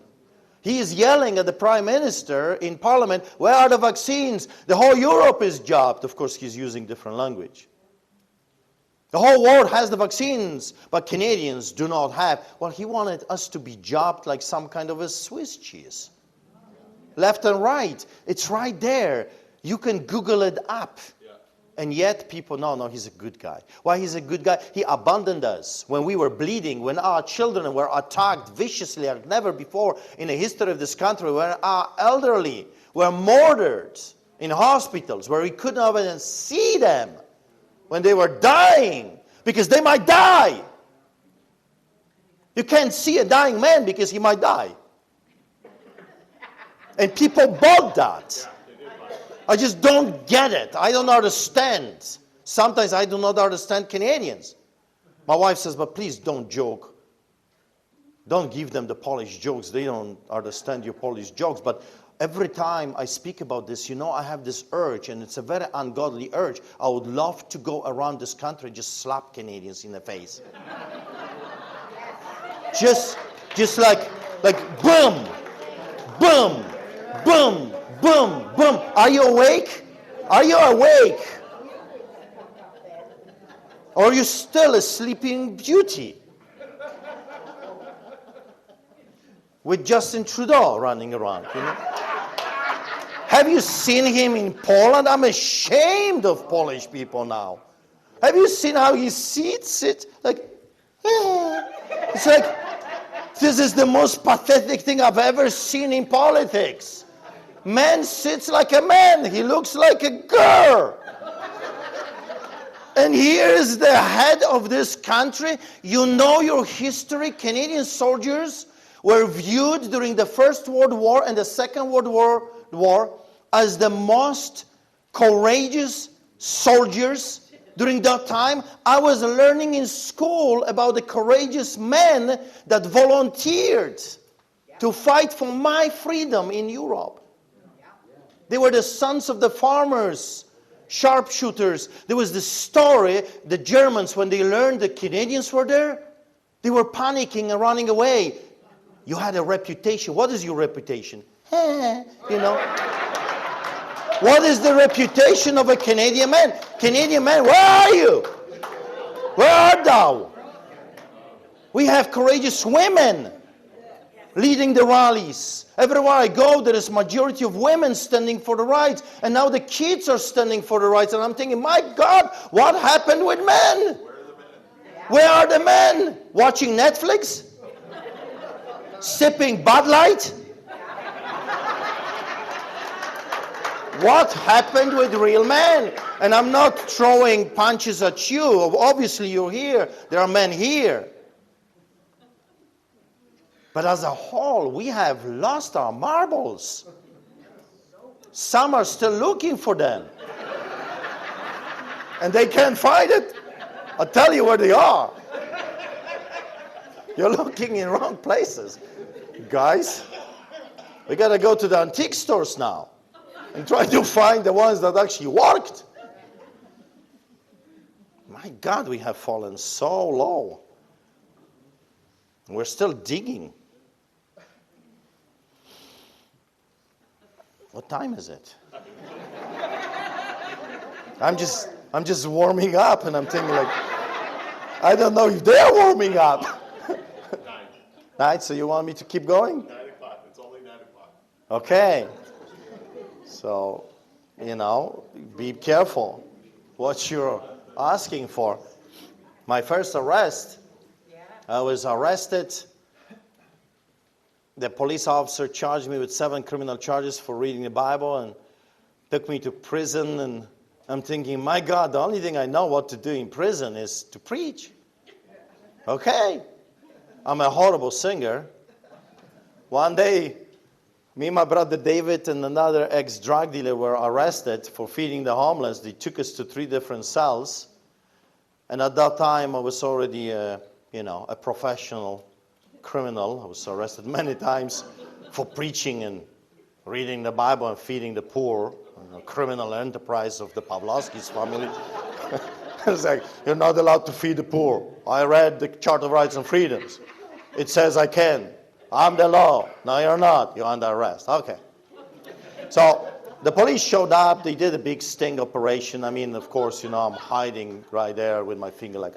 He is yelling at the Prime Minister in Parliament, where are the vaccines? The whole Europe is jobbed. Of course, he's using different language. The whole world has the vaccines, but Canadians do not have. Well, he wanted us to be jobbed like some kind of a Swiss cheese. Left and right. It's right there. You can Google it up. And yet people, no, he's a good guy. Why he's a good guy? He abandoned us when we were bleeding, when our children were attacked viciously like never before in the history of this country, when our elderly were murdered in hospitals, where we could not even see them when they were dying, because they might die. You can't see a dying man because he might die. And people bought that. I just don't get it. I don't understand. Sometimes I do not understand Canadians. My wife says, but please don't joke. Don't give them the Polish jokes. They don't understand your Polish jokes. But every time I speak about this, I have this urge, and it's a very ungodly urge. I would love to go around this country and just slap Canadians in the face. just like boom, boom, boom, boom, boom. Are you awake? Are you awake? Or are you still a sleeping beauty? With Justin Trudeau running around, Have you seen him in Poland? I'm ashamed of Polish people now. Have you seen how he sits? It's like, this is the most pathetic thing I've ever seen in politics. Man sits like a man. He looks like a girl. And here is the head of this country. You know your history. Canadian soldiers were viewed during the First World War and the Second World War as the most courageous soldiers during that time. I was learning in school about the courageous men that volunteered to fight for my freedom in Europe. They were the sons of the farmers, sharpshooters. There was this story, the Germans, when they learned the Canadians were there, they were panicking and running away. You had a reputation. What is your reputation? What is the reputation of a Canadian man? Canadian man, where are you? Where art thou? We have courageous women leading the rallies. Everywhere I go, there is majority of women standing for the rights. And now the kids are standing for the rights. And I'm thinking, my God, what happened with men? Where are the men? Watching Netflix? Sipping Bud Light? What happened with real men? And I'm not throwing punches at you. Obviously you're here. There are men here. But as a whole, we have lost our marbles. Some are still looking for them. And they can't find it. I'll tell you where they are. You're looking in wrong places. Guys, we got to go to the antique stores now. and trying to find the ones that actually worked. My God, we have fallen so low. We're still digging. What time is it? I'm just warming up, and I'm thinking like, I don't know if they're warming up. 9. So you want me to keep going? 9 o'clock. It's only 9 o'clock. Okay. So, be careful what you're asking for. My first arrest, I was arrested. The police officer charged me with 7 criminal charges for reading the Bible and took me to prison. And I'm thinking, my God, the only thing I know what to do in prison is to preach. Okay. I'm a horrible singer. One day, me and my brother David and another ex-drug dealer were arrested for feeding the homeless. They took us to 3 different cells. And at that time, I was already a professional criminal. I was arrested many times for preaching and reading the Bible and feeding the poor. Criminal enterprise of the Pawlowski's family. It's like, you're not allowed to feed the poor. I read the Charter of Rights and Freedoms. It says I can. I'm the law. No, you're not. You're under arrest. Okay. So the police showed up. They did a big sting operation. I mean, of course, I'm hiding right there with my finger like,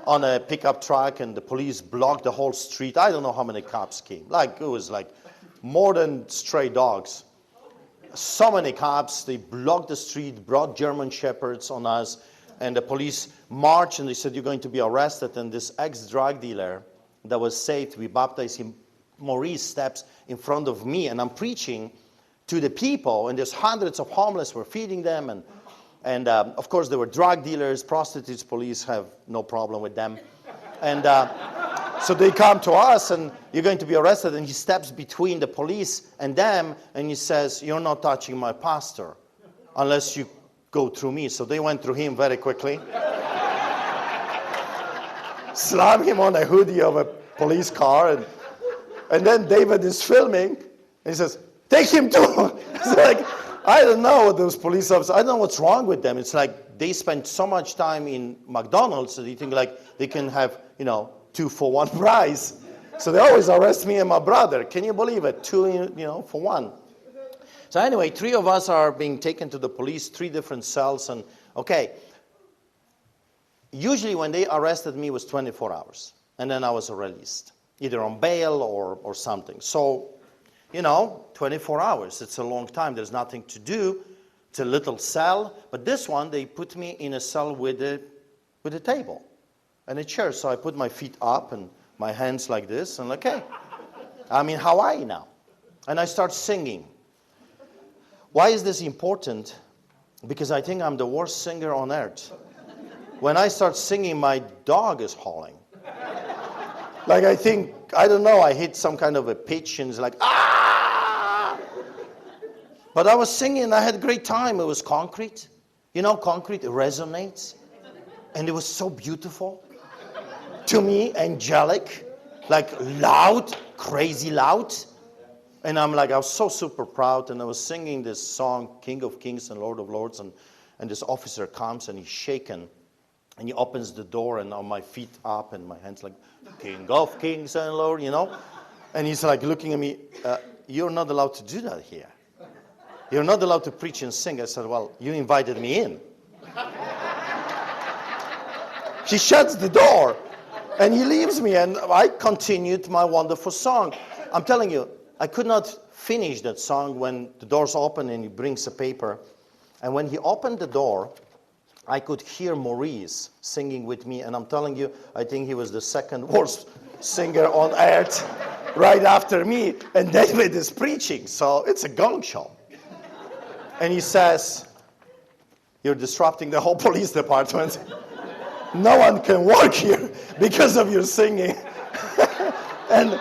on a pickup truck, and the police blocked the whole street. I don't know how many cops came. It was like more than stray dogs. So many cops. They blocked the street, brought German shepherds on us, and the police marched, and they said, you're going to be arrested. And this ex-drug dealer that was saved, we baptized him. Maurice steps in front of me, and I'm preaching to the people, and there's hundreds of homeless. We're feeding them, and of course there were drug dealers, prostitutes. Police have no problem with them, and so they come to us, and you're going to be arrested. And he steps between the police and them, and he says, you're not touching my pastor unless you go through me. So they went through him very quickly. Slam him on the hoodie of a police car, and then David is filming, and he says, take him too. It's like, I don't know what those police officers, I don't know what's wrong with them. It's like they spend so much time in McDonald's, so they think like they can have, 2 for 1 price. So they always arrest me and my brother. Can you believe it? 2, for 1. So anyway, 3 of us are being taken to the police, 3 different cells, and okay. Usually when they arrested me, it was 24 hours, and then I was released, either on bail or something. So, 24 hours, it's a long time. There's nothing to do. It's a little cell. But this one, they put me in a cell with a table and a chair. So I put my feet up and my hands like this, and okay, I'm in Hawaii now. And I start singing. Why is this important? Because I think I'm the worst singer on earth. When I start singing, my dog is howling. Like I don't know, I hit some kind of a pitch, and it's like, ah! But I was singing, and I had a great time. It was concrete. Concrete, it resonates. And it was so beautiful. To me, angelic, like loud, crazy loud. And I was so super proud, and I was singing this song, King of Kings and Lord of Lords, and this officer comes, and he's shaken. And he opens the door, and on my feet up and my hands like, King of Kings and Lord, And he's like looking at me, you're not allowed to do that here. You're not allowed to preach and sing. I said, well, you invited me in. He shuts the door, and he leaves me, and I continued my wonderful song. I'm telling you, I could not finish that song when the door's open and he brings a paper. And when he opened the door, I could hear Maurice singing with me, and I'm telling you, I think he was the second worst singer on earth right after me, and David is preaching, so it's a gong show. And he says, you're disrupting the whole police department. No one can work here because of your singing. And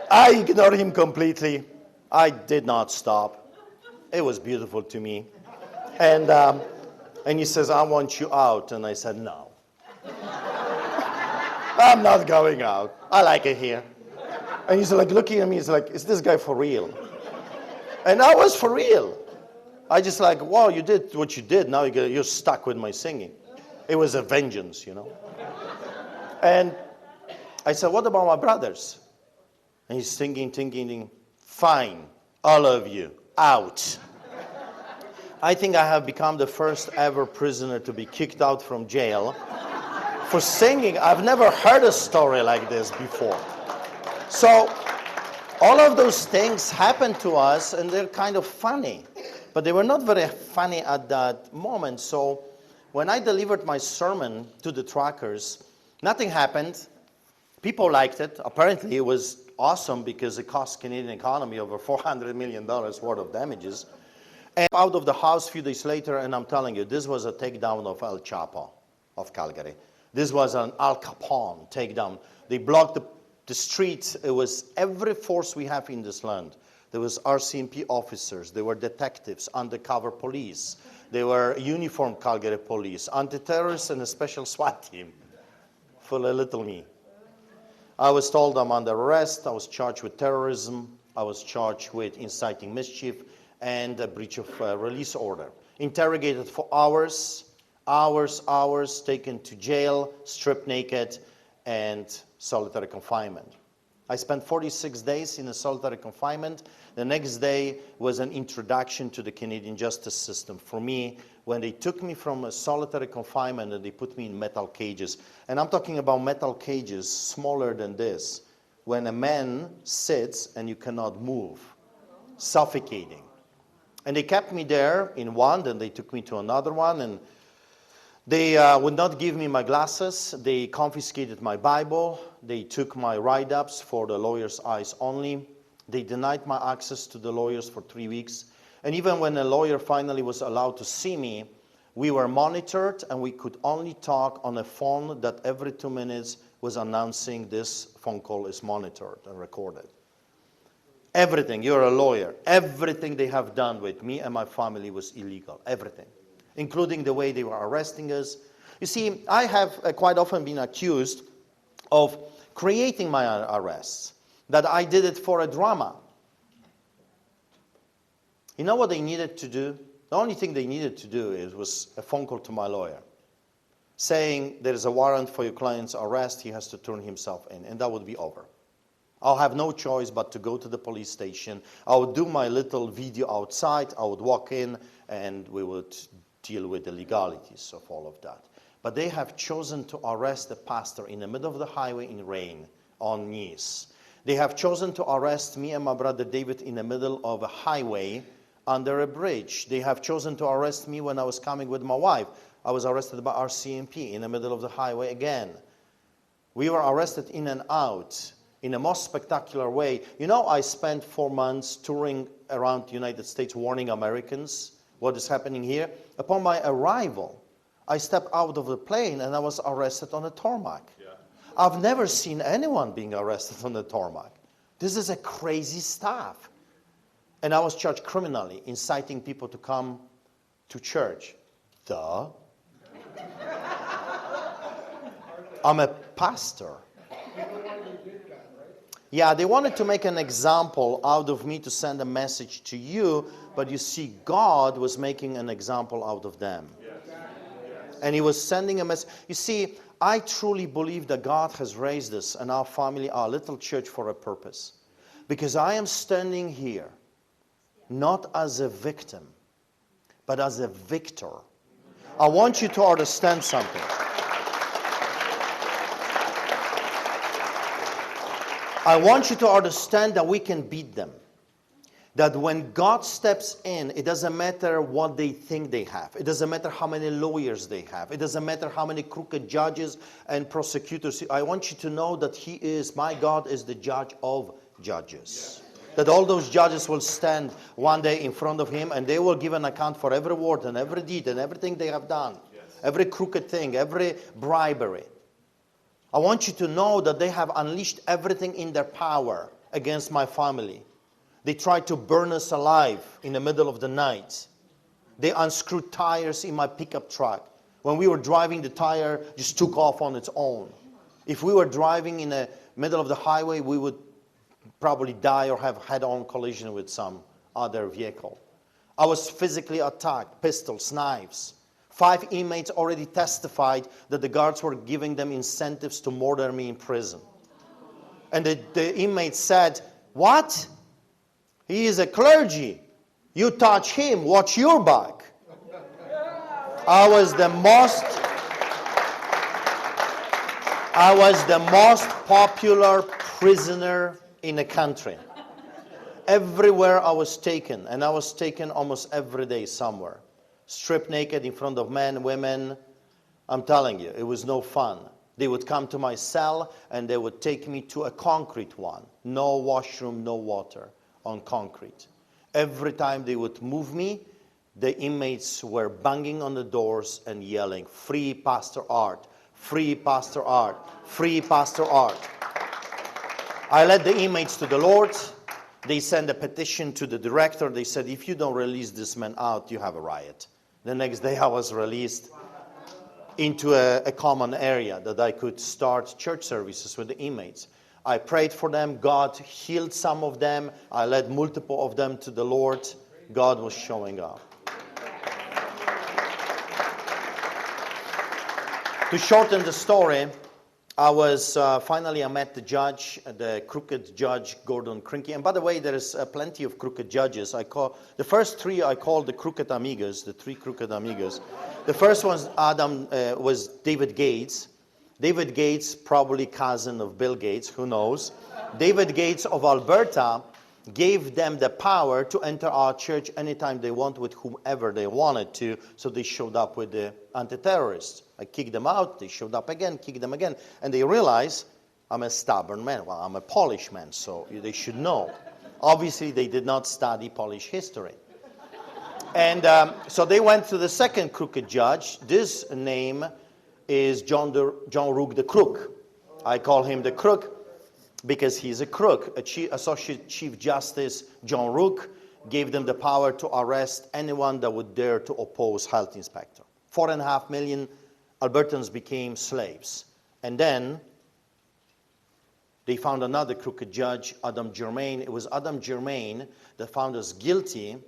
I ignored him completely. I did not stop. It was beautiful to me. And he says, I want you out. And I said, no. I'm not going out. I like it here. And he's like looking at me, he's like, is this guy for real? And I was for real. I just like, wow, you did what you did. Now you're stuck with my singing. It was a vengeance, you know. And I said, what about my brothers? And he's thinking, fine, all of you, out. I think I have become the first ever prisoner to be kicked out from jail for singing. I've never heard a story like this before. So all of those things happened to us, and they're kind of funny. But they were not very funny at that moment. So when I delivered my sermon to the truckers, nothing happened. People liked it. Apparently it was awesome because it cost Canadian economy over $400 million worth of damages. And out of the house a few days later, and I'm telling you, this was a takedown of El Chapo of Calgary. This was an Al Capone takedown. They blocked the streets. It was every force we have in this land. There was RCMP officers. There were detectives, undercover police. There were uniformed Calgary police, anti-terrorists, and a special SWAT team for a little me. I was told I'm under arrest. I was charged with terrorism. I was charged with inciting mischief and a breach of release order. Interrogated for hours, taken to jail, stripped naked, and solitary confinement. I spent 46 days in a solitary confinement. The next day was an introduction to the Canadian justice system for me when they took me from a solitary confinement and they put me in metal cages. And I'm talking about metal cages smaller than this, when a man sits and you cannot move, suffocating. And they kept me there in one, then they took me to another one, and they would not give me my glasses. They confiscated my Bible. They took my write-ups for the lawyer's eyes only. They denied my access to the lawyers for 3 weeks. And even when a lawyer finally was allowed to see me, we were monitored and we could only talk on a phone that every 2 minutes was announcing this phone call is monitored and recorded. Everything, you're a lawyer, everything they have done with me and my family was illegal, everything, including the way they were arresting us. You see, I have quite often been accused of creating my arrests, that I did it for a drama. You know what they needed to do? The only thing they needed to do was a phone call to my lawyer saying there is a warrant for your client's arrest, he has to turn himself in, and that would be over. I'll have no choice but to go to the police station. I would do my little video outside. I would walk in and we would deal with the legalities of all of that. But they have chosen to arrest a pastor in the middle of the highway in rain on knees. They have chosen to arrest me and my brother David in the middle of a highway under a bridge. They have chosen to arrest me when I was coming with my wife. I was arrested by RCMP in the middle of the highway again. We were arrested in and out in a most spectacular way. You know, I spent 4 months touring around the United States warning Americans what is happening here. Upon my arrival, I stepped out of the plane and I was arrested on the tarmac. Yeah. I've never seen anyone being arrested on the tarmac. This is a crazy stuff. And I was charged criminally, inciting people to come to church. Duh. I'm a pastor. Yeah, they wanted to make an example out of me to send a message to you, but you see, God was making an example out of them. Yes. Yes. And he was sending a message. You see, I truly believe that God has raised us and our family, our little church, for a purpose. Because I am standing here, not as a victim, but as a victor. I want you to understand something. I want you to understand that we can beat them. That when God steps in, it doesn't matter what they think they have. It doesn't matter how many lawyers they have. It doesn't matter how many crooked judges and prosecutors. I want you to know that He is, my God is the judge of judges. That all those judges will stand one day in front of Him and they will give an account for every word and every deed and everything they have done. Every crooked thing, every bribery. I want you to know that they have unleashed everything in their power against my family. They tried to burn us alive in the middle of the night. They unscrewed tires in my pickup truck. When we were driving, the tire just took off on its own. If we were driving in the middle of the highway, we would probably die or have head-on collision with some other vehicle. I was physically attacked, pistols, knives. 5 inmates already testified that the guards were giving them incentives to murder me in prison. And the inmates said, "What? He is a clergy. You touch him, watch your back." I was the most popular prisoner in the country. Everywhere I was taken, and I was taken almost every day somewhere. Stripped naked in front of men, women. I'm telling you, it was no fun. They would come to my cell and they would take me to a concrete one. No washroom, no water, on concrete. Every time they would move me, the inmates were banging on the doors and yelling, "Free Pastor Art, free Pastor Art, free Pastor Art." I led the inmates to the Lord. They sent a petition to the director. They said, "If you don't release this man out, you have a riot." The next day I was released into a common area that I could start church services with the inmates. I prayed for them. God healed some of them. I led multiple of them to the Lord. God was showing up. To shorten the story, I met the judge, the crooked judge, Gordon Crinky. And by the way, there is plenty of crooked judges. The first 3 I called the crooked amigos, the 3 crooked amigos. The first one was David Gates. David Gates, probably cousin of Bill Gates, who knows. David Gates of Alberta gave them the power to enter our church anytime they want with whomever they wanted to. So they showed up with the anti-terrorists. I kicked them out. They showed up again, kicked them again. And they realized I'm a stubborn man. Well, I'm a Polish man, so they should know. Obviously, they did not study Polish history. And so they went to the second crooked judge. This name is John Rook the Crook. I call him the Crook because he's a crook. Associate Chief Justice John Rook gave them the power to arrest anyone that would dare to oppose health inspector. 4.5 million Albertans became slaves. And then they found another crooked judge, Adam Germain. It was Adam Germain that found us guilty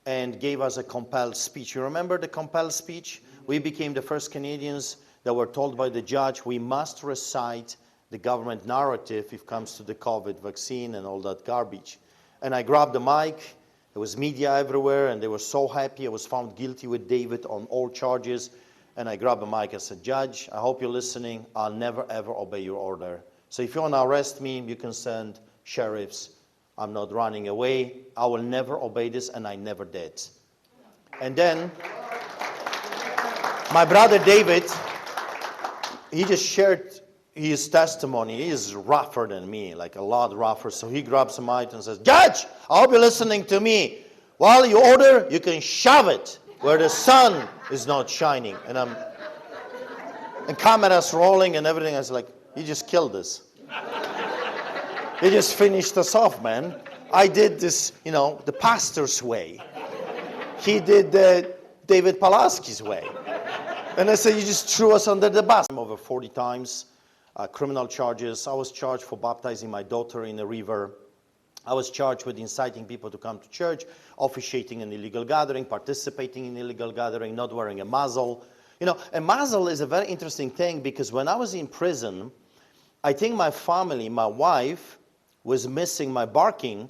and gave us a compelled speech. You remember the compelled speech? We became the first Canadians that were told by the judge, we must recite the government narrative if it comes to the COVID vaccine and all that garbage. And I grabbed the mic. There was media everywhere, and they were so happy. I was found guilty with David on all charges. And I grabbed the mic and said, "Judge, I hope you're listening. I'll never, ever obey your order. So if you want to arrest me, you can send sheriffs. I'm not running away. I will never obey this," and I never did. And then my brother David, he just shared his testimony. He is rougher than me, like a lot rougher. So he grabs the mic and says, "Judge, I hope you're listening to me. While you order, you can shove it where the sun is not shining." And cameras rolling and everything. I was like, "You just killed us. You just finished us off, man." I did this, the pastor's way. He did David Pawlowski's way. And I said, "You just threw us under the bus." Over 40 times, criminal charges. I was charged for baptizing my daughter in a river. I was charged with inciting people to come to church, officiating an illegal gathering, participating in illegal gathering, not wearing a muzzle. A muzzle is a very interesting thing because when I was in prison, I think my family, my wife, was missing my barking,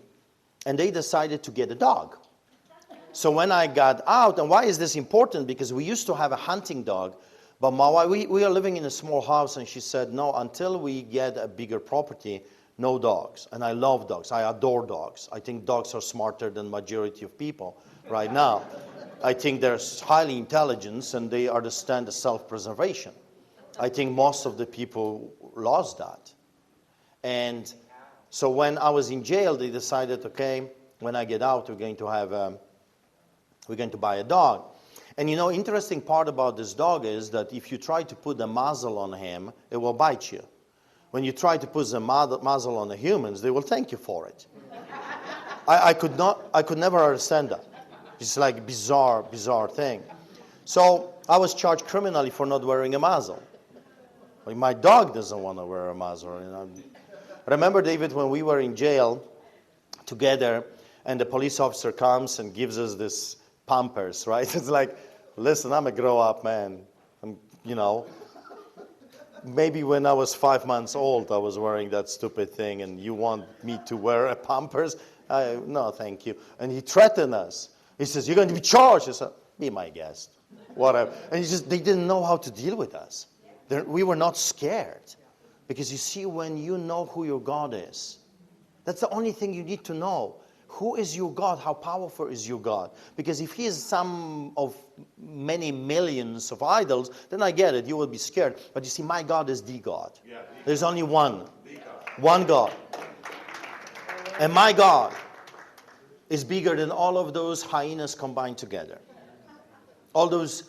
and they decided to get a dog. So when I got out, and why is this important? Because we used to have a hunting dog, but my wife, we are living in a small house, and she said, "No, until we get a bigger property, no dogs." And I love dogs. I adore dogs. I think dogs are smarter than majority of people right now. I think they're highly intelligent, and they understand the self-preservation. I think most of the people lost that. And so when I was in jail, they decided, okay, when I get out, we're going to buy a dog. And interesting part about this dog is that if you try to put a muzzle on him, it will bite you. When you try to put the muzzle on the humans, they will thank you for it. I could never understand that. It's like bizarre thing. So I was charged criminally for not wearing a muzzle. Like my dog doesn't want to wear a muzzle. Remember, David, when we were in jail together, And the police officer comes and gives us this Pampers, right? It's like, listen, I'm a grow-up man. Maybe when I was 5 months old, I was wearing that stupid thing, and you want me to wear a Pampers? No, thank you. And he threatened us. He says, you're going to be charged. I said, be my guest. Whatever. And they didn't know how to deal with us. We were not scared. Because you see, when you know who your God is, that's the only thing you need to know. Who is your God? How powerful is your God? Because if he is some of many millions of idols, then I get it. You will be scared. But you see, my God is the God. Yeah, there's only one. One God. And my God is bigger than all of those hyenas combined together. All those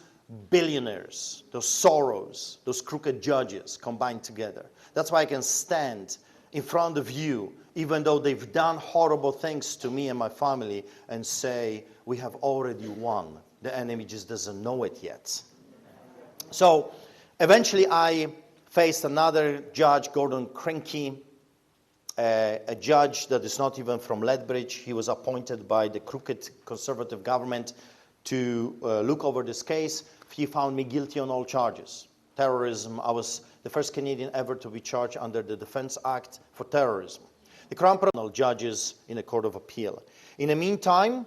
billionaires, those Soros, those crooked judges combined together. That's why I can stand in front of you, even though they've done horrible things to me and my family, and say, we have already won. The enemy just doesn't know it yet. So eventually I faced another judge, Gordon Krinky, a judge that is not even from Lethbridge. He was appointed by the crooked conservative government to look over this case. He found me guilty on all charges. Terrorism. I was the first Canadian ever to be charged under the Defense Act for terrorism. The Crown Criminal judges in a court of appeal. In the meantime,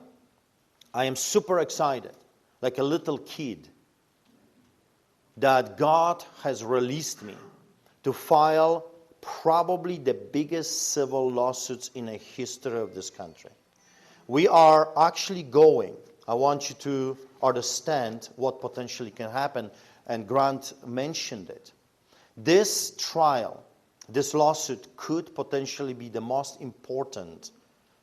I am super excited, like a little kid, that God has released me to file probably the biggest civil lawsuits in the history of this country. We are actually going, I want you to understand what potentially can happen, and Grant mentioned it. This trial, this lawsuit could potentially be the most important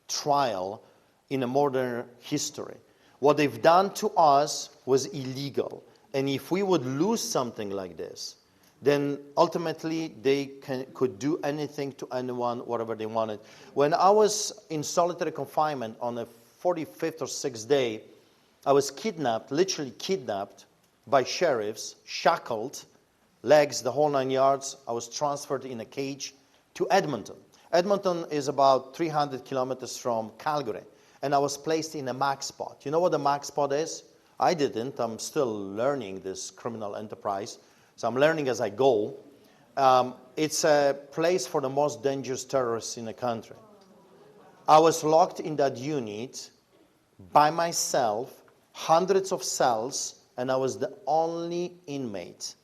trial in a modern history. What they've done to us was illegal. And if we would lose something like this, then ultimately they could do anything to anyone, whatever they wanted. When I was in solitary confinement on the 45th or 6th day, I was kidnapped, literally kidnapped by sheriffs, shackled, legs, the whole 9 yards. I was transferred in a cage to Edmonton. Edmonton is about 300 kilometers from Calgary. And I was placed in a MAC spot. You know what a MAC spot is? I didn't. I'm still learning this criminal enterprise. So I'm learning as I go. It's a place for the most dangerous terrorists in the country. I was locked in that unit by myself, hundreds of cells, and I was the only inmate.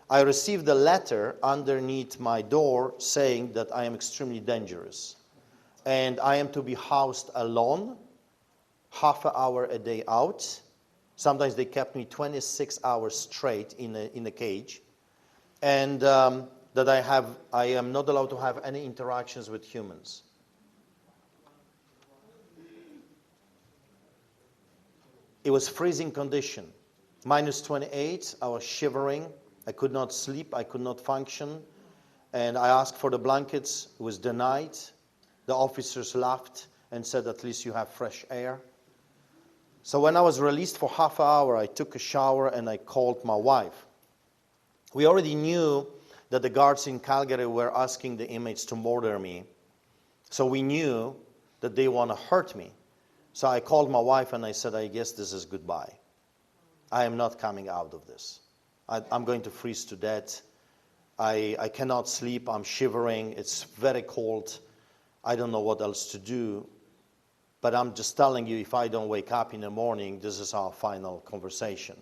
I received a letter underneath my door saying that I am extremely dangerous. And I am to be housed alone, half an hour a day out. Sometimes they kept me 26 hours straight in a cage. And that I am not allowed to have any interactions with humans. It was freezing condition. Minus 28, I was shivering. I could not sleep, I could not function. And I asked for the blankets, it was denied. The officers laughed and said, at least you have fresh air. So when I was released for half an hour, I took a shower and I called my wife. We already knew that the guards in Calgary were asking the inmates to murder me. So we knew that they want to hurt me. So I called my wife and I said, I guess this is goodbye. I am not coming out of this. I'm going to freeze to death. I cannot sleep. I'm shivering. It's very cold. I don't know what else to do. But I'm just telling you, if I don't wake up in the morning, this is our final conversation.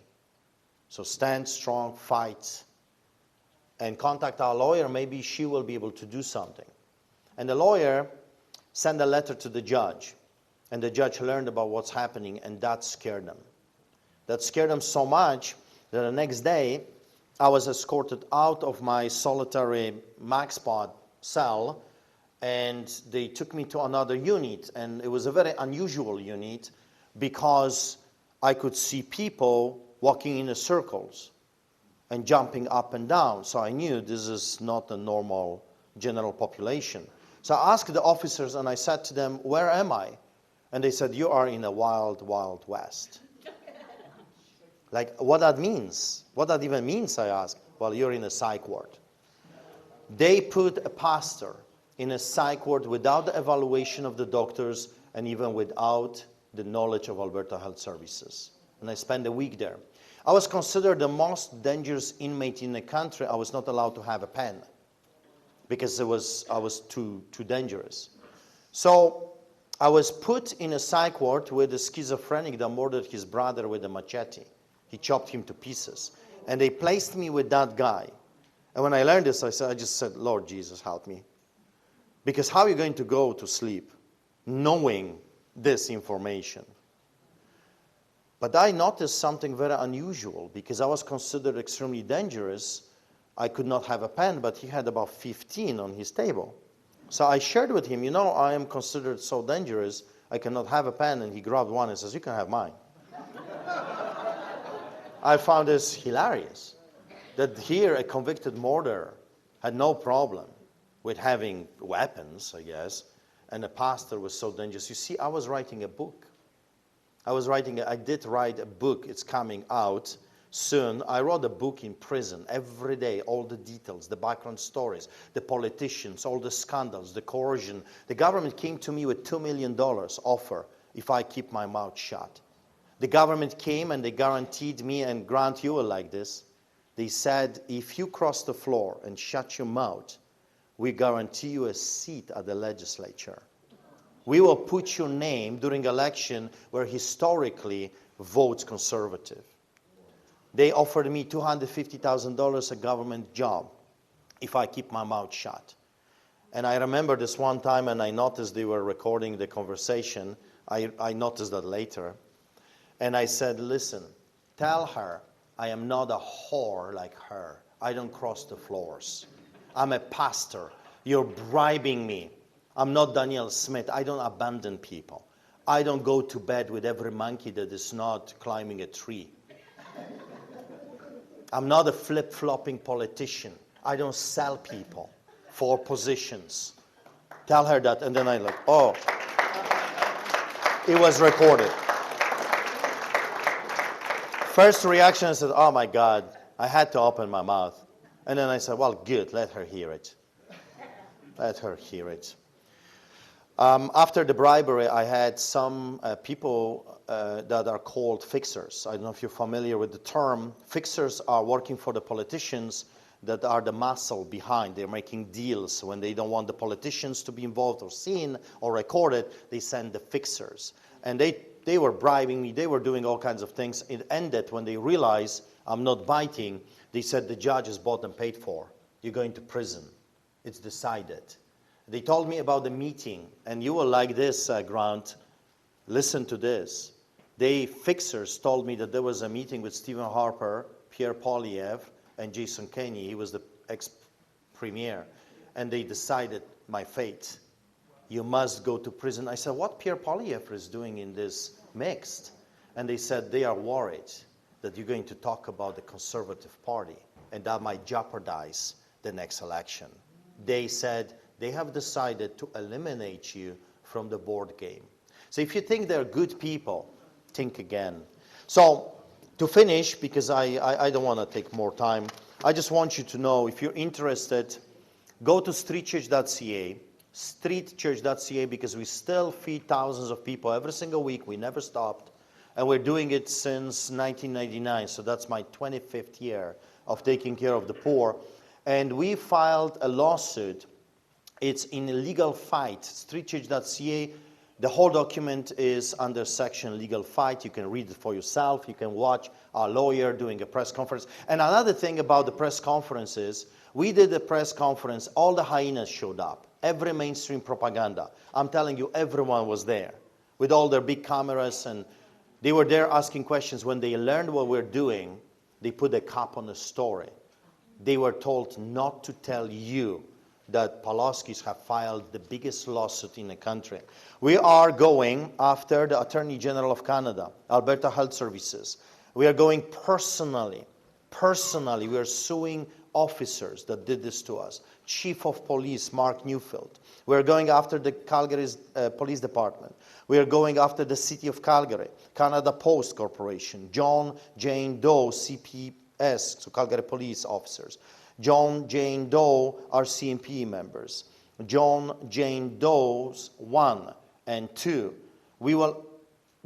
So stand strong, fight, and contact our lawyer. Maybe she will be able to do something. And the lawyer sent a letter to the judge. And the judge learned about what's happening, and that scared them. That scared them so much that the next day, I was escorted out of my solitary MAC spot cell, and they took me to another unit. And it was a very unusual unit because I could see people walking in circles and jumping up and down. So I knew this is not a normal general population. So I asked the officers and I said to them, where am I? And they said, you are in a wild, wild west. Like, what that means? What that even means, I asked. Well, you're in a psych ward. They put a pastor in a psych ward without the evaluation of the doctors and even without the knowledge of Alberta Health Services. And I spent a week there. I was considered the most dangerous inmate in the country. I was not allowed to have a pen because I was too dangerous. So I was put in a psych ward with a schizophrenic that murdered his brother with a machete. He chopped him to pieces. And they placed me with that guy. And when I learned this, I just said, Lord Jesus, help me. Because how are you going to go to sleep knowing this information? But I noticed something very unusual because I was considered extremely dangerous. I could not have a pen, but he had about 15 on his table. So I shared with him, I am considered so dangerous, I cannot have a pen. And he grabbed one and says, you can have mine. I found this hilarious, that here a convicted murderer had no problem with having weapons, I guess, and a pastor was so dangerous. You see, I was writing a book. I did write a book. It's coming out soon. I wrote a book in prison every day, all the details, the background stories, the politicians, all the scandals, the coercion. The government came to me with $2 million offer if I keep my mouth shut. The government came and they guaranteed me, and Grant, you were like this. They said, if you cross the floor and shut your mouth, we guarantee you a seat at the legislature. We will put your name during election where historically votes conservative. They offered me $250,000 a government job if I keep my mouth shut. And I remember this one time, and I noticed they were recording the conversation. I noticed that later. And I said, listen, tell her I am not a whore like her. I don't cross the floors. I'm a pastor. You're bribing me. I'm not Daniel Smith. I don't abandon people. I don't go to bed with every monkey that is not climbing a tree. I'm not a flip-flopping politician. I don't sell people for positions. Tell her that. And then I it was recorded. First reaction, I said, oh my God, I had to open my mouth. And then I said, well, good, let her hear it. Let her hear it. After the bribery, I had some people that are called fixers. I don't know if you're familiar with the term. Fixers are working for the politicians that are the muscle behind. They're making deals. When they don't want the politicians to be involved or seen or recorded, they send the fixers. And they were bribing me. They were doing all kinds of things. It ended when they realized I'm not biting. They said, the judge is bought and paid for. You're going to prison. It's decided. They told me about the meeting. And you will like this, Grant. Listen to this. They fixers told me that there was a meeting with Stephen Harper, Pierre Poilievre, and Jason Kenney. He was the ex-premier. And they decided my fate. You must go to prison. I said, what Pierre Poilievre is doing in this mixed? And they said they are worried that you're going to talk about the Conservative Party and that might jeopardize the next election. They said they have decided to eliminate you from the board game. So if you think they're good people, think again. So to finish, because I don't want to take more time, I just want you to know, if you're interested, go to streetchurch.ca, streetchurch.ca, because we still feed thousands of people every single week. We never stopped. And we're doing it since 1999. So that's my 25th year of taking care of the poor. And we filed a lawsuit. It's in a legal fight, streetchurch.ca. The whole document is under section legal fight. You can read it for yourself. You can watch our lawyer doing a press conference. And another thing about the press conference is, we did a press conference, all the hyenas showed up, every mainstream propaganda. I'm telling you, everyone was there with all their big cameras, and they were there asking questions. When they learned what we're doing, they put a cap on the story. They were told not to tell you that Pawlowskis have filed the biggest lawsuit in the country. We are going after the Attorney General of Canada, Alberta Health Services. We are going personally, we are suing officers that did this to us. Chief of Police, Mark Newfield. We are going after the Calgary's Police Department. We are going after the City of Calgary, Canada Post Corporation, John Jane Doe, CPS, so Calgary Police Officers. John Jane Doe are CMP members. John Jane Doe's 1 and 2 We will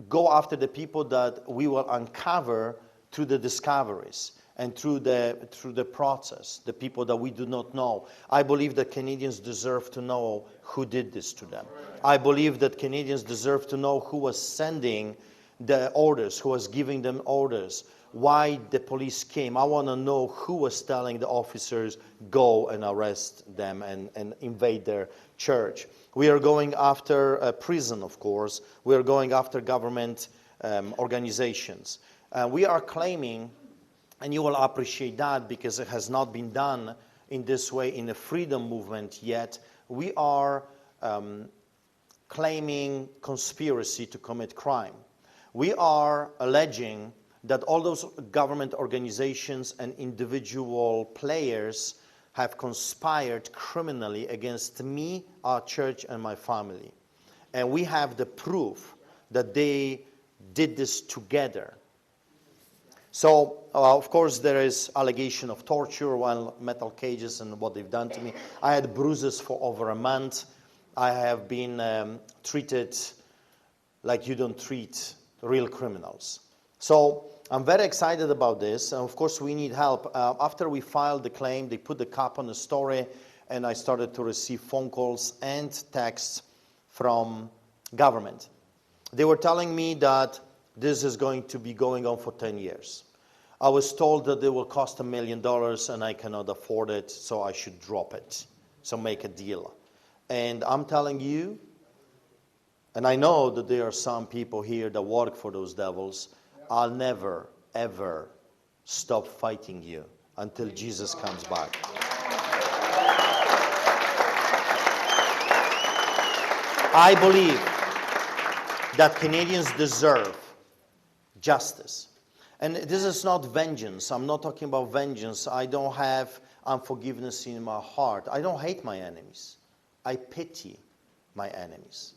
go after the people that we will uncover through the discoveries and through the process, the people that we do not know. I believe that Canadians deserve to know who did this to them. I believe that Canadians deserve to know who was sending the orders, who was giving them orders, why the police came. I want to know who was telling the officers, go and arrest them and invade their church. We are going after a prison, of course. We are going after government organizations. We are claiming, and you will appreciate that because it has not been done in this way in the freedom movement yet, we are claiming conspiracy to commit crime. We are alleging that all those government organizations and individual players have conspired criminally against me, our church, and my family. And we have the proof that they did this together. So, of course, there is allegation of torture while metal cages and what they've done to me. I had bruises for over a month. I have been treated like you don't treat real criminals. So I'm very excited about this. And of course, we need help. After we filed the claim, they put the cap on the story, and I started to receive phone calls and texts from government. They were telling me that this is going to be going on for 10 years. I was told that it will cost $1 million and I cannot afford it, so I should drop it. So make a deal. And I'm telling you, and I know that there are some people here that work for those devils, I'll never, ever stop fighting you until Jesus comes back. I believe that Canadians deserve justice. And this is not vengeance. I'm not talking about vengeance. I don't have unforgiveness in my heart. I don't hate my enemies. I pity my enemies.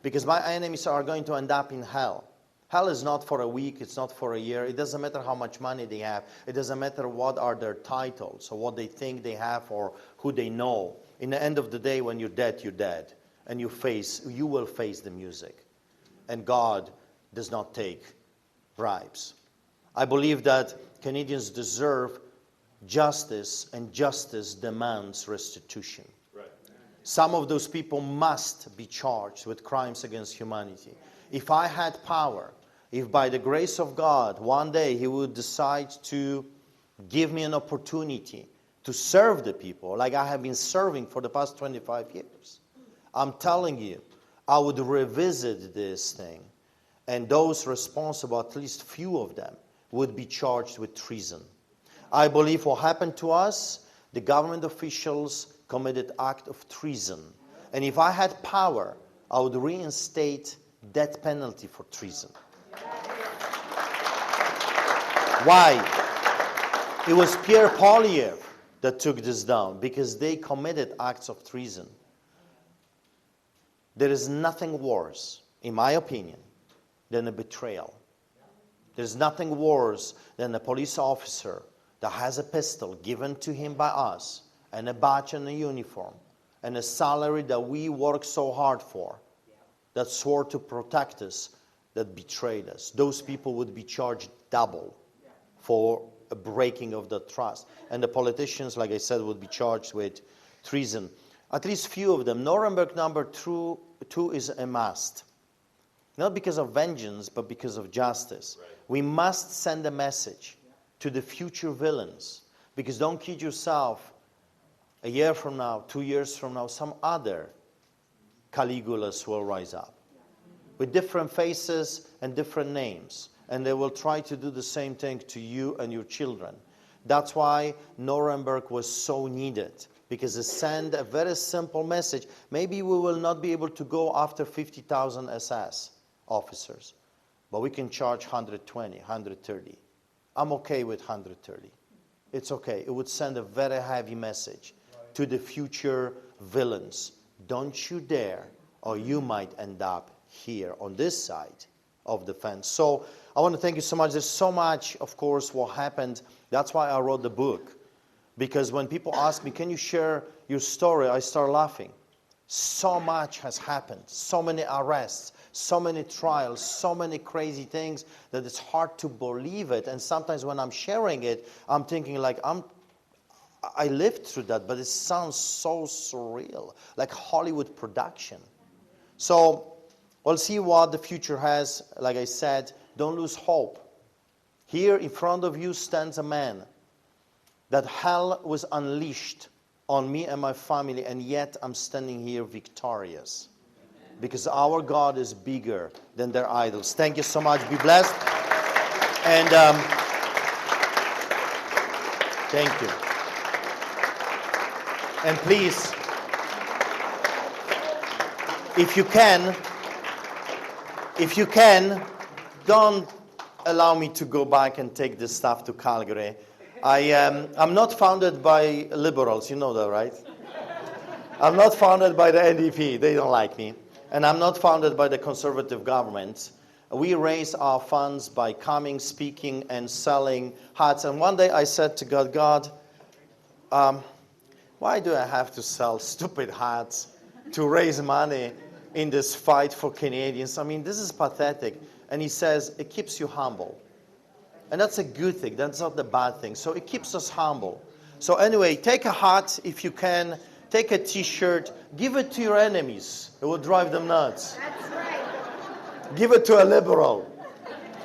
Because my enemies are going to end up in hell. Hell is not for a week, it's not for a year. It doesn't matter how much money they have. It doesn't matter what are their titles or what they think they have or who they know. In the end of the day, when you're dead, you're dead. And you will face the music. And God does not take bribes. I believe that Canadians deserve justice, and justice demands restitution. Right. Some of those people must be charged with crimes against humanity. If I had power, if by the grace of God, one day He would decide to give me an opportunity to serve the people like I have been serving for the past 25 years, I'm telling you, I would revisit this thing, and those responsible, at least few of them, would be charged with treason. I believe what happened to us, the government officials committed act of treason. And if I had power, I would reinstate death penalty for treason. Why? It was Pierre Poilievre that took this down because they committed acts of treason. There is nothing worse, in my opinion, than a betrayal. There's nothing worse than a police officer that has a pistol given to him by us, and a badge and a uniform, and a salary that we work so hard for, that swore to protect us, that betrayed us. Those people would be charged double for a breaking of the trust. And the politicians, like I said, would be charged with treason. At least few of them. Nuremberg number 2 is a must. Not because of vengeance, but because of justice. Right. We must send a message to the future villains. Because don't kid yourself, a year from now, 2 years from now, some other Caligulas will rise up. With different faces and different names. And they will try to do the same thing to you and your children. That's why Nuremberg was so needed. Because it sent a very simple message. Maybe we will not be able to go after 50,000 SS officers, but we can charge 120, 130. I'm okay with 130. It's okay. It would send a very heavy message to the future villains. Don't you dare, or you might end up here on this side of the fence. So I want to thank you so much. There's so much, of course, what happened. That's why I wrote the book. Because when people ask me, can you share your story? I start laughing. So much has happened. So many arrests. so many trials, so many crazy things that it's hard to believe it. And sometimes when I'm sharing it, I'm thinking like, I lived through that, but it sounds so surreal, like Hollywood production. So we'll see what the future has. Like I said, don't lose hope. Here in front of you stands a man that hell was unleashed on me and my family, and yet I'm standing here victorious. Because our God is bigger than their idols. Thank you so much. Be blessed. And thank you. And please, if you can, don't allow me to go back and take this stuff to Calgary. I'm not founded by liberals, you know that, right? I'm not founded by the NDP, they don't like me. And I'm not founded by the conservative government. We raise our funds by coming, speaking, and selling hats. And one day I said to God, God, why do I have to sell stupid hats to raise money in this fight for Canadians? I mean, this is pathetic. And he says, it keeps you humble. And that's a good thing. That's not the bad thing. So it keeps us humble. So anyway, take a hat if you can. Take a T-shirt. Give it to your enemies. It will drive them nuts. That's right. Give it to a liberal.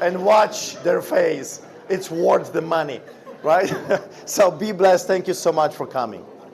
And watch their face. It's worth the money. Right? So be blessed. Thank you so much for coming.